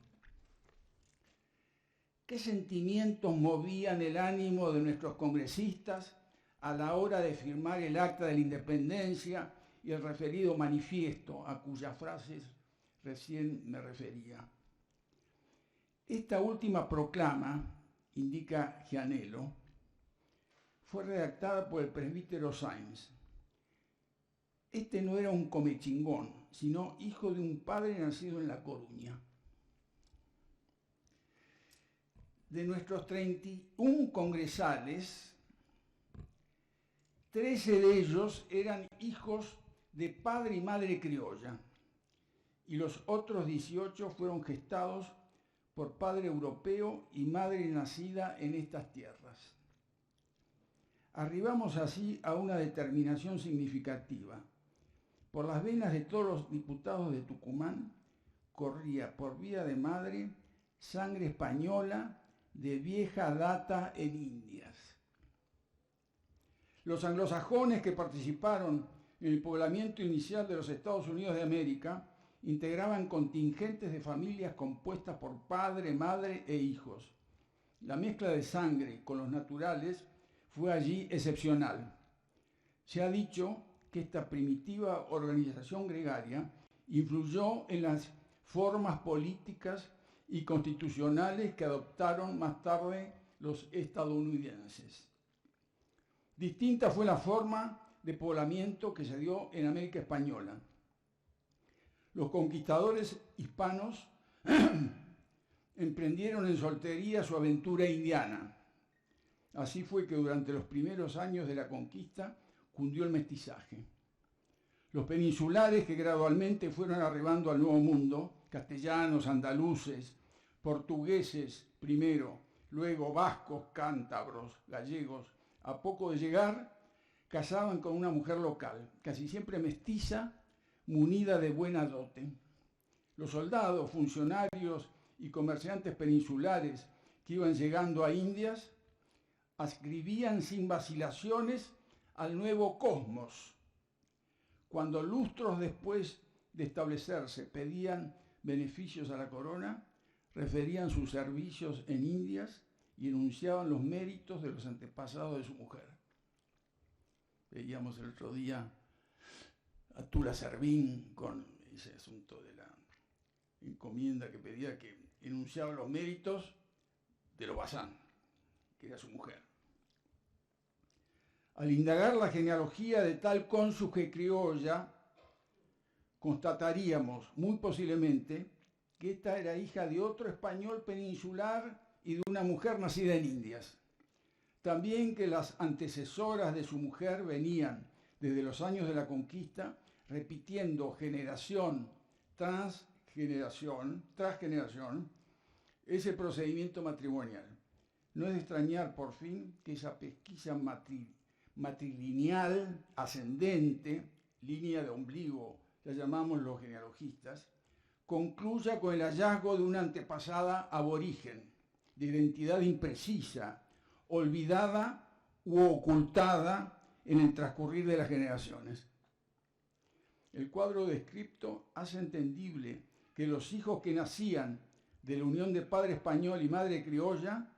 ¿Qué sentimientos movían el ánimo de nuestros congresistas a la hora de firmar el Acta de la Independencia y el referido manifiesto a cuyas frases recién me refería? Esta última proclama, indica Gianello, fue redactada por el presbítero Sáenz. Este no era un comechingón, sino hijo de un padre nacido en La Coruña. De nuestros 31 congresales, 13 de ellos eran hijos de padre y madre criolla, y los otros 18 fueron gestados por padre europeo y madre nacida en estas tierras. Arribamos así a una determinación significativa. Por las venas de todos los diputados de Tucumán corría por vía de madre sangre española de vieja data en Indias. Los anglosajones que participaron en el poblamiento inicial de los Estados Unidos de América integraban contingentes de familias compuestas por padre, madre e hijos. La mezcla de sangre con los naturales fue allí excepcional. Se ha dicho que esta primitiva organización gregaria influyó en las formas políticas y constitucionales que adoptaron más tarde los estadounidenses. Distinta fue la forma de poblamiento que se dio en América Española. Los conquistadores hispanos emprendieron en soltería su aventura indiana. Así fue que durante los primeros años de la conquista cundió el mestizaje. Los peninsulares que gradualmente fueron arribando al Nuevo Mundo, castellanos, andaluces, portugueses primero, luego vascos, cántabros, gallegos, a poco de llegar, casaban con una mujer local, casi siempre mestiza, munida de buena dote. Los soldados, funcionarios y comerciantes peninsulares que iban llegando a Indias adscribían sin vacilaciones al nuevo cosmos. Cuando lustros después de establecerse pedían beneficios a la corona, referían sus servicios en Indias y enunciaban los méritos de los antepasados de su mujer. Veíamos el otro día a Tula Servín con ese asunto de la encomienda que pedía, que enunciaba los méritos de Lobazán, que era su mujer. Al indagar la genealogía de tal cónyuge criolla, constataríamos muy posiblemente que esta era hija de otro español peninsular y de una mujer nacida en Indias. También que las antecesoras de su mujer venían, desde los años de la conquista, repitiendo generación tras generación, ese procedimiento matrimonial. No es de extrañar, por fin, que esa pesquisa matrilineal ascendente, línea de ombligo, la llamamos los genealogistas, concluya con el hallazgo de una antepasada aborigen, de identidad imprecisa, olvidada u ocultada en el transcurrir de las generaciones. El cuadro descripto hace entendible que los hijos que nacían de la unión de padre español y madre criolla,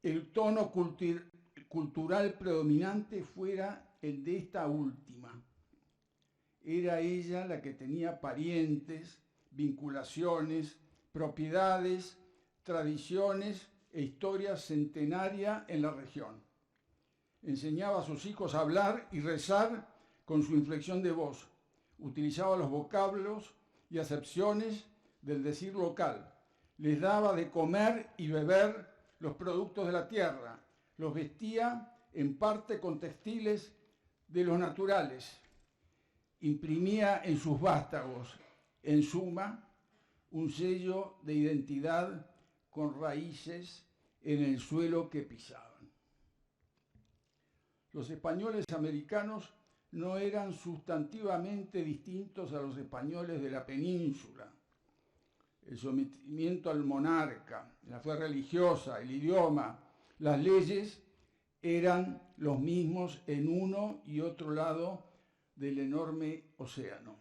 el tono cultural predominante fuera el de esta última. Era ella la que tenía parientes, vinculaciones, propiedades, tradiciones e historia centenaria en la región. Enseñaba a sus hijos a hablar y rezar con su inflexión de voz. Utilizaba los vocablos y acepciones del decir local. Les daba de comer y beber los productos de la tierra. Los vestía en parte con textiles de los naturales. Imprimía en sus vástagos, en suma, un sello de identidad con raíces en el suelo que pisaban. Los españoles americanos no eran sustantivamente distintos a los españoles de la península. El sometimiento al monarca, la fe religiosa, el idioma, las leyes eran los mismos en uno y otro lado del enorme océano.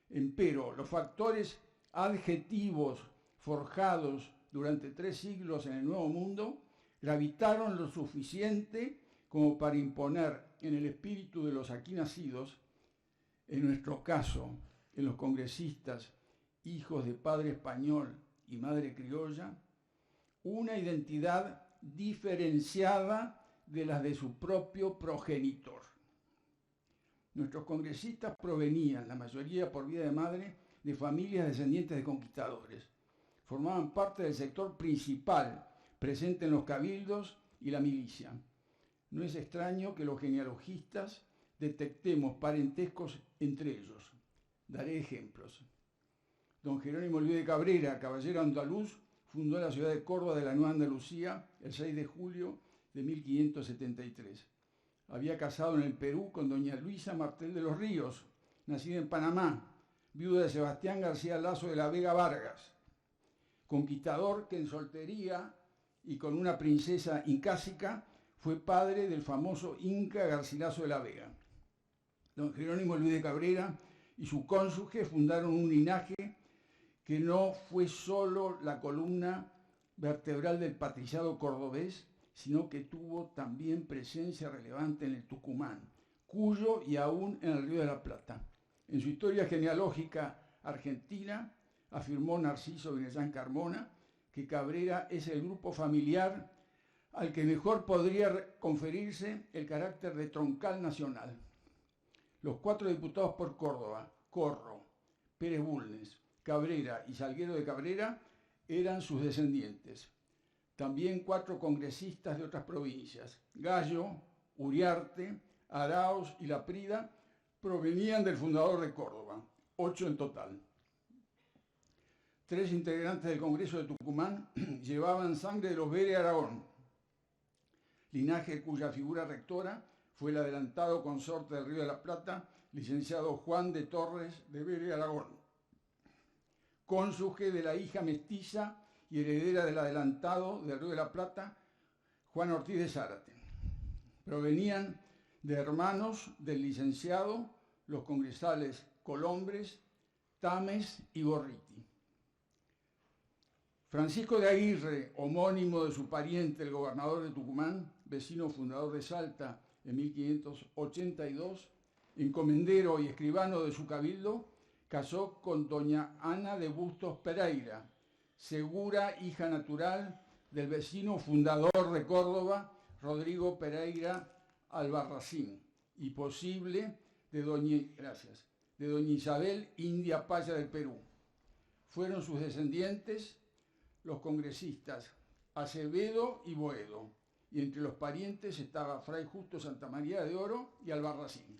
Empero, los factores adjetivos forjados durante 3 siglos en el Nuevo Mundo gravitaron lo suficiente como para imponer en el espíritu de los aquí nacidos, en nuestro caso, en los congresistas, hijos de padre español y madre criolla, una identidad diferenciada de las de su propio progenitor. Nuestros congresistas provenían, la mayoría por vía de madre, de familias descendientes de conquistadores. Formaban parte del sector principal presente en los cabildos y la milicia. No es extraño que los genealogistas detectemos parentescos entre ellos. Daré ejemplos. Don Jerónimo Luis de Cabrera, caballero andaluz, fundó la ciudad de Córdoba de la Nueva Andalucía el 6 de julio de 1573. Había casado en el Perú con doña Luisa Martel de los Ríos, nacida en Panamá, viuda de Sebastián García Lazo de la Vega Vargas, conquistador que en soltería y con una princesa incásica fue padre del famoso Inca Garcilaso de la Vega. Don Jerónimo Luis de Cabrera y su cónyuge fundaron un linaje que no fue solo la columna vertebral del patriciado cordobés, sino que tuvo también presencia relevante en el Tucumán, Cuyo y aún en el Río de la Plata. En su historia genealógica argentina, afirmó Narciso Vinellán Carmona que Cabrera es el grupo familiar al que mejor podría conferirse el carácter de troncal nacional. Los 4 diputados por Córdoba, Corro, Pérez Bulnes, Cabrera y Salguero de Cabrera, eran sus descendientes. También 4 congresistas de otras provincias, Gallo, Uriarte, Arauz y Laprida, provenían del fundador de Córdoba, 8 en total. 3 integrantes del Congreso de Tucumán llevaban sangre de los Vélez Aragón, linaje cuya figura rectora fue el adelantado consorte del Río de la Plata, licenciado Juan de Torres de Vélez Aragón, cónyuge de la hija mestiza y heredera del adelantado del Río de la Plata, Juan Ortiz de Zárate. Provenían de hermanos del licenciado, los congresales Colombres, Tames y Gorriti. Francisco de Aguirre, homónimo de su pariente, el gobernador de Tucumán, vecino fundador de Salta en 1582, encomendero y escribano de su cabildo, casó con doña Ana de Bustos Pereira, segura hija natural del vecino fundador de Córdoba, Rodrigo Pereira Albarracín, y posible de doña Isabel India Paya del Perú. Fueron sus descendientes los congresistas Acevedo y Boedo, y entre los parientes estaba Fray Justo Santa María de Oro y Albarracín.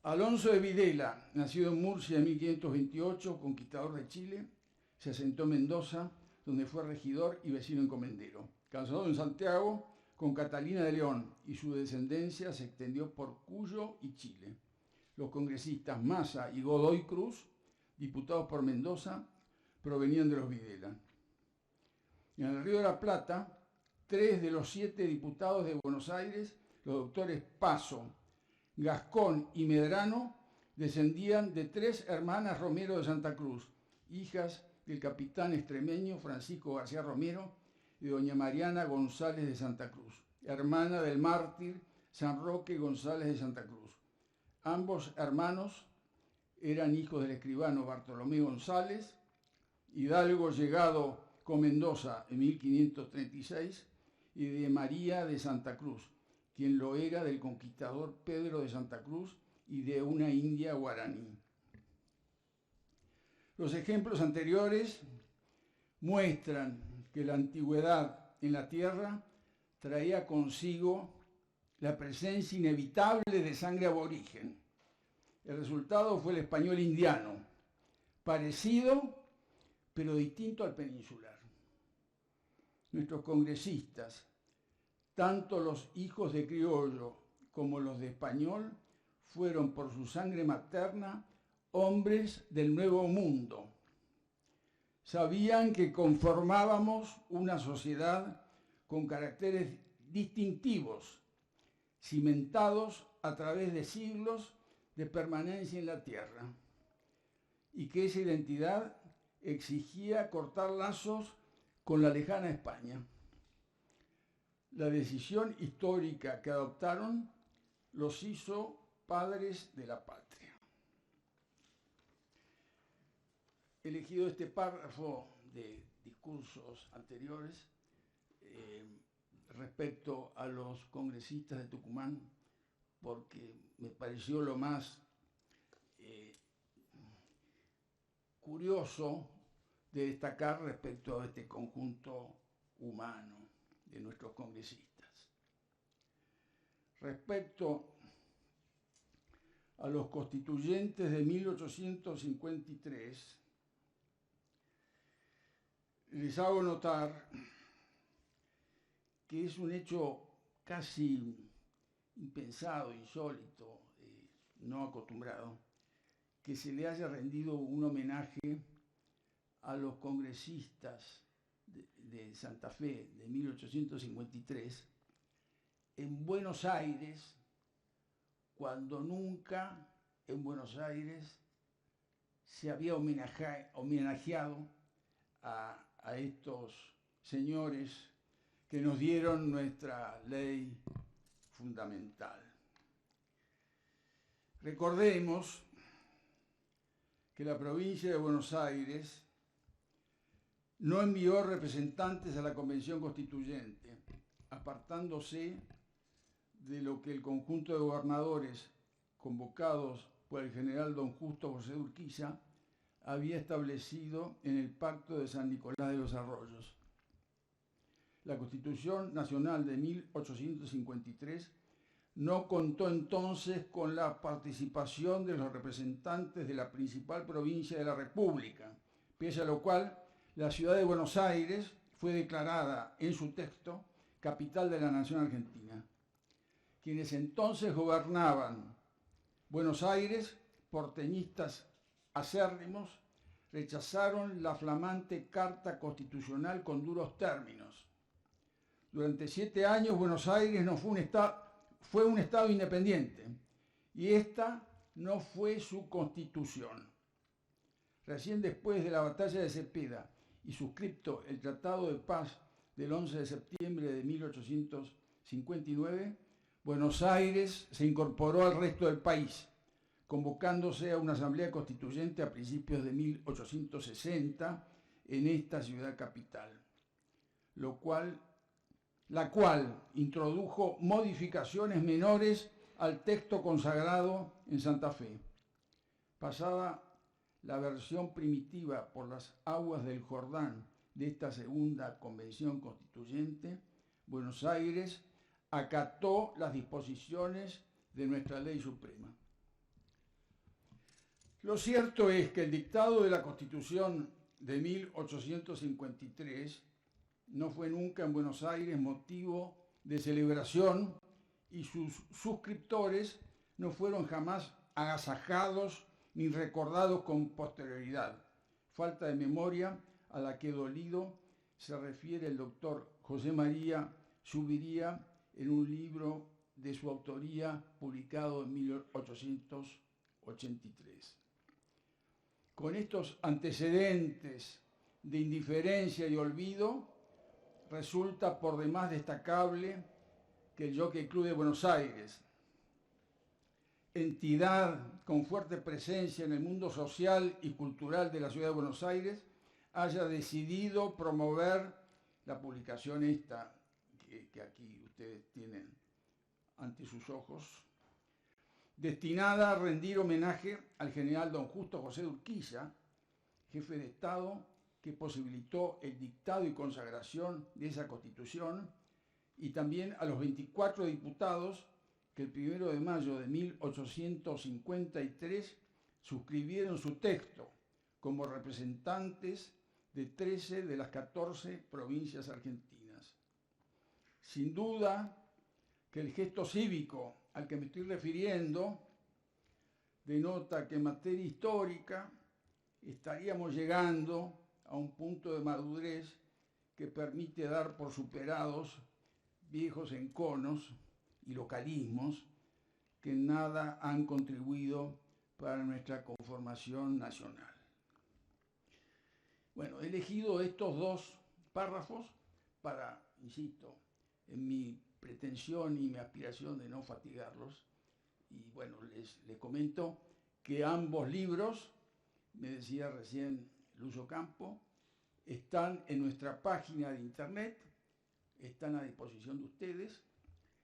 Alonso de Videla, nacido en Murcia en 1528, conquistador de Chile, se asentó en Mendoza, donde fue regidor y vecino encomendero. Casado en Santiago con Catalina de León, y su descendencia se extendió por Cuyo y Chile. Los congresistas Massa y Godoy Cruz, diputados por Mendoza, provenían de los Videla. En el Río de la Plata, 3 de los 7 diputados de Buenos Aires, los doctores Paso, Gascón y Medrano, descendían de 3 hermanas Romero de Santa Cruz, hijas del capitán extremeño Francisco García Romero y doña Mariana González de Santa Cruz, hermana del mártir San Roque González de Santa Cruz. Ambos hermanos eran hijos del escribano Bartolomé González, hidalgo llegado con Mendoza en 1536, y de María de Santa Cruz, quien lo era del conquistador Pedro de Santa Cruz y de una india guaraní. Los ejemplos anteriores muestran que la antigüedad en la tierra traía consigo la presencia inevitable de sangre aborigen. El resultado fue el español indiano, parecido pero distinto al peninsular. Nuestros congresistas, tanto los hijos de criollo como los de español, fueron por su sangre materna hombres del Nuevo Mundo. Sabían que conformábamos una sociedad con caracteres distintivos, cimentados a través de siglos de permanencia en la tierra, y que esa identidad exigía cortar lazos con la lejana España. La decisión histórica que adoptaron los hizo padres de la patria. He elegido este párrafo de discursos anteriores respecto a los congresistas de Tucumán porque me pareció lo más curioso de destacar respecto a este conjunto humano de nuestros congresistas. Respecto a los constituyentes de 1853, les hago notar que es un hecho casi impensado, insólito, no acostumbrado, que se le haya rendido un homenaje a los congresistas de Santa Fe de 1853 en Buenos Aires, cuando nunca en Buenos Aires se había homenajeado a estos señores que nos dieron nuestra ley fundamental. Recordemos que la provincia de Buenos Aires no envió representantes a la Convención Constituyente, apartándose de lo que el conjunto de gobernadores convocados por el general don Justo José de Urquiza había establecido en el Pacto de San Nicolás de los Arroyos. La Constitución Nacional de 1853 no contó entonces con la participación de los representantes de la principal provincia de la República, pese a lo cual la ciudad de Buenos Aires fue declarada en su texto capital de la nación argentina. Quienes entonces gobernaban Buenos Aires, porteñistas acérrimos, rechazaron la flamante Carta Constitucional con duros términos. Durante 7 años Buenos Aires no fue un estado independiente y esta no fue su constitución. Recién después de la batalla de Cepeda y suscripto el Tratado de Paz del 11 de septiembre de 1859, Buenos Aires se incorporó al resto del país, convocándose a una asamblea constituyente a principios de 1860 en esta ciudad capital, la cual introdujo modificaciones menores al texto consagrado en Santa Fe. Pasada la versión primitiva por las aguas del Jordán de esta segunda convención constituyente, Buenos Aires acató las disposiciones de nuestra ley suprema. Lo cierto es que el dictado de la Constitución de 1853 no fue nunca en Buenos Aires motivo de celebración y sus suscriptores no fueron jamás agasajados ni recordados con posterioridad, falta de memoria a la que dolido se refiere el doctor José María Subiría en un libro de su autoría publicado en 1883. Con estos antecedentes de indiferencia y olvido, resulta por demás destacable que el Jockey Club de Buenos Aires, entidad con fuerte presencia en el mundo social y cultural de la ciudad de Buenos Aires, haya decidido promover la publicación esta que aquí ustedes tienen ante sus ojos, destinada a rendir homenaje al general don Justo José de Urquiza, jefe de Estado que posibilitó el dictado y consagración de esa Constitución, y también a los 24 diputados que el 1 de mayo de 1853 suscribieron su texto como representantes de 13 de las 14 provincias argentinas. Sin duda que el gesto cívico al que me estoy refiriendo denota que en materia histórica estaríamos llegando a un punto de madurez que permite dar por superados viejos enconos y localismos que en nada han contribuido para nuestra conformación nacional. Bueno, he elegido estos dos párrafos para, insisto, en mi pretensión y mi aspiración de no fatigarlos. Y bueno, les comento que ambos libros, me decía recién Lucio Campo, están en nuestra página de internet, están a disposición de ustedes.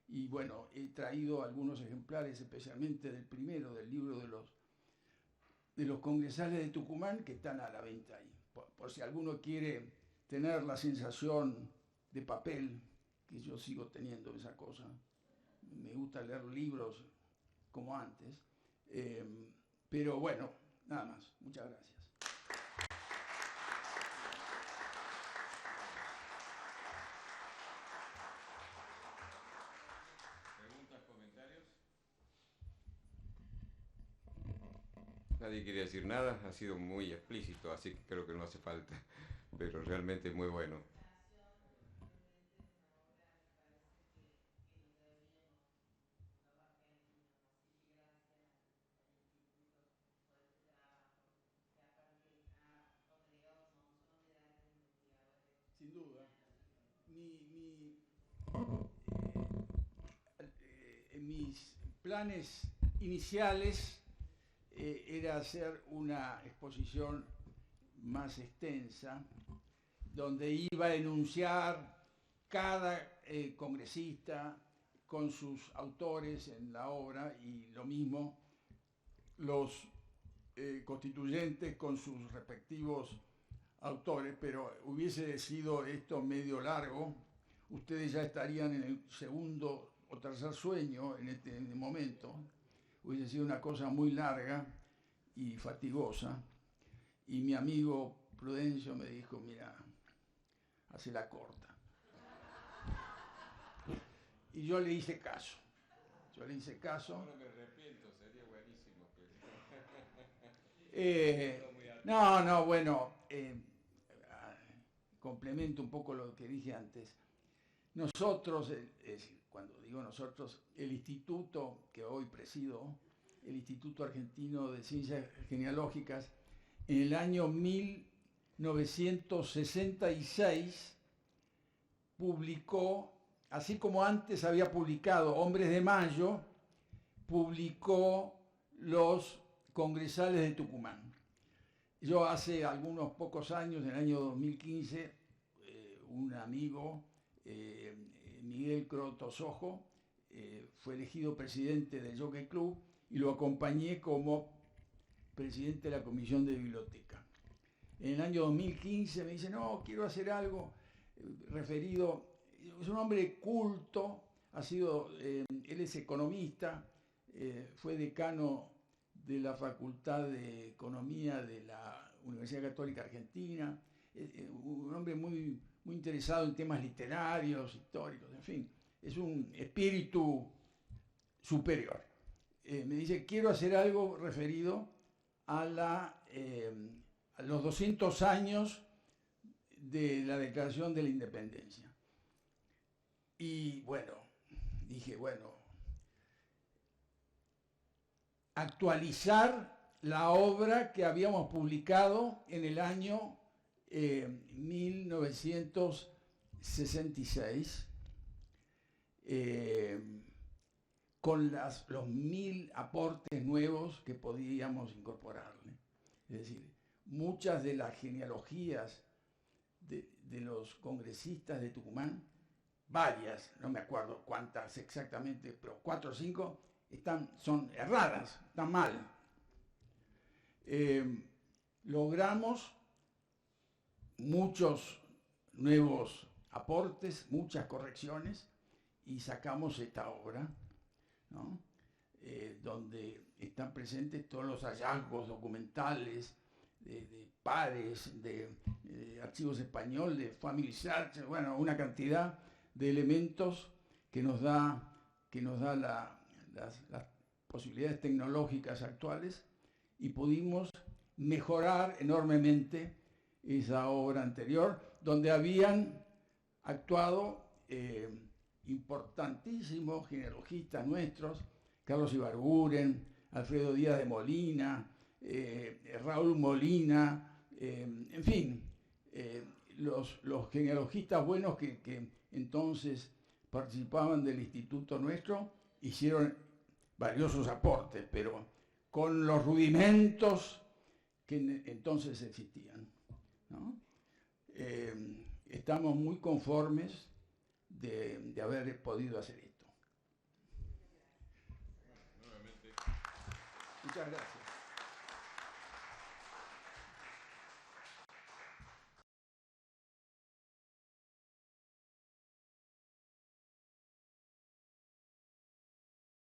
Y bueno, he traído algunos ejemplares, especialmente del primero, del libro de los congresales de Tucumán, que están a la venta ahí. Por si alguno quiere tener la sensación de papel, que yo sigo teniendo esa cosa. Me gusta leer libros como antes. Pero bueno, nada más. Muchas gracias. ¿Preguntas, comentarios? Nadie quiere decir nada, ha sido muy explícito, así que creo que no hace falta, pero realmente muy bueno. Sin duda. En mis planes iniciales era hacer una exposición más extensa, donde iba a enunciar cada congresista con sus autores en la obra, y lo mismo los constituyentes con sus respectivos autores, pero hubiese sido esto medio largo. Ustedes ya estarían en el segundo o tercer sueño en este momento. Hubiese sido una cosa muy larga y fatigosa. Y mi amigo Prudencio me dijo, mira, hacela corta. Y yo le hice caso. Ahora me arrepiento, sería buenísimo. No, bueno, complemento un poco lo que dije antes. Nosotros, cuando digo nosotros, el instituto que hoy presido, el Instituto Argentino de Ciencias Genealógicas, en el año 1966 publicó, así como antes había publicado Hombres de Mayo, publicó los Congresales de Tucumán. Yo hace algunos pocos años, en el año 2015, un amigo, Miguel Crotosojo, fue elegido presidente del Jockey Club y lo acompañé como presidente de la Comisión de Biblioteca. En el año 2015 me dice, no, quiero hacer algo referido, es un hombre culto, él es economista, fue decano de la Facultad de Economía de la Universidad Católica Argentina, un hombre muy, muy interesado en temas literarios, históricos, en fin, es un espíritu superior. Me dice, quiero hacer algo referido a los 200 años de la Declaración de la Independencia. Y bueno, dije, bueno, actualizar la obra que habíamos publicado en el año 1966, con los 1000 aportes nuevos que podíamos incorporarle. Es decir, muchas de las genealogías de los congresistas de Tucumán varias, no me acuerdo cuántas exactamente, pero 4 o 5 son erradas, están mal. Logramos muchos nuevos aportes, muchas correcciones, y sacamos esta obra, ¿no? Donde están presentes todos los hallazgos documentales de pares, de archivos españoles, de Family Search, bueno, una cantidad de elementos que nos da las posibilidades tecnológicas actuales, y pudimos mejorar enormemente esa obra anterior, donde habían actuado importantísimos genealogistas nuestros, Carlos Ibarguren, Alfredo Díaz de Molina, Raúl Molina, en fin, los genealogistas buenos que entonces participaban del instituto nuestro hicieron valiosos aportes, pero con los rudimentos que entonces existían, ¿no? Estamos muy conformes de haber podido hacer esto. Muchas gracias.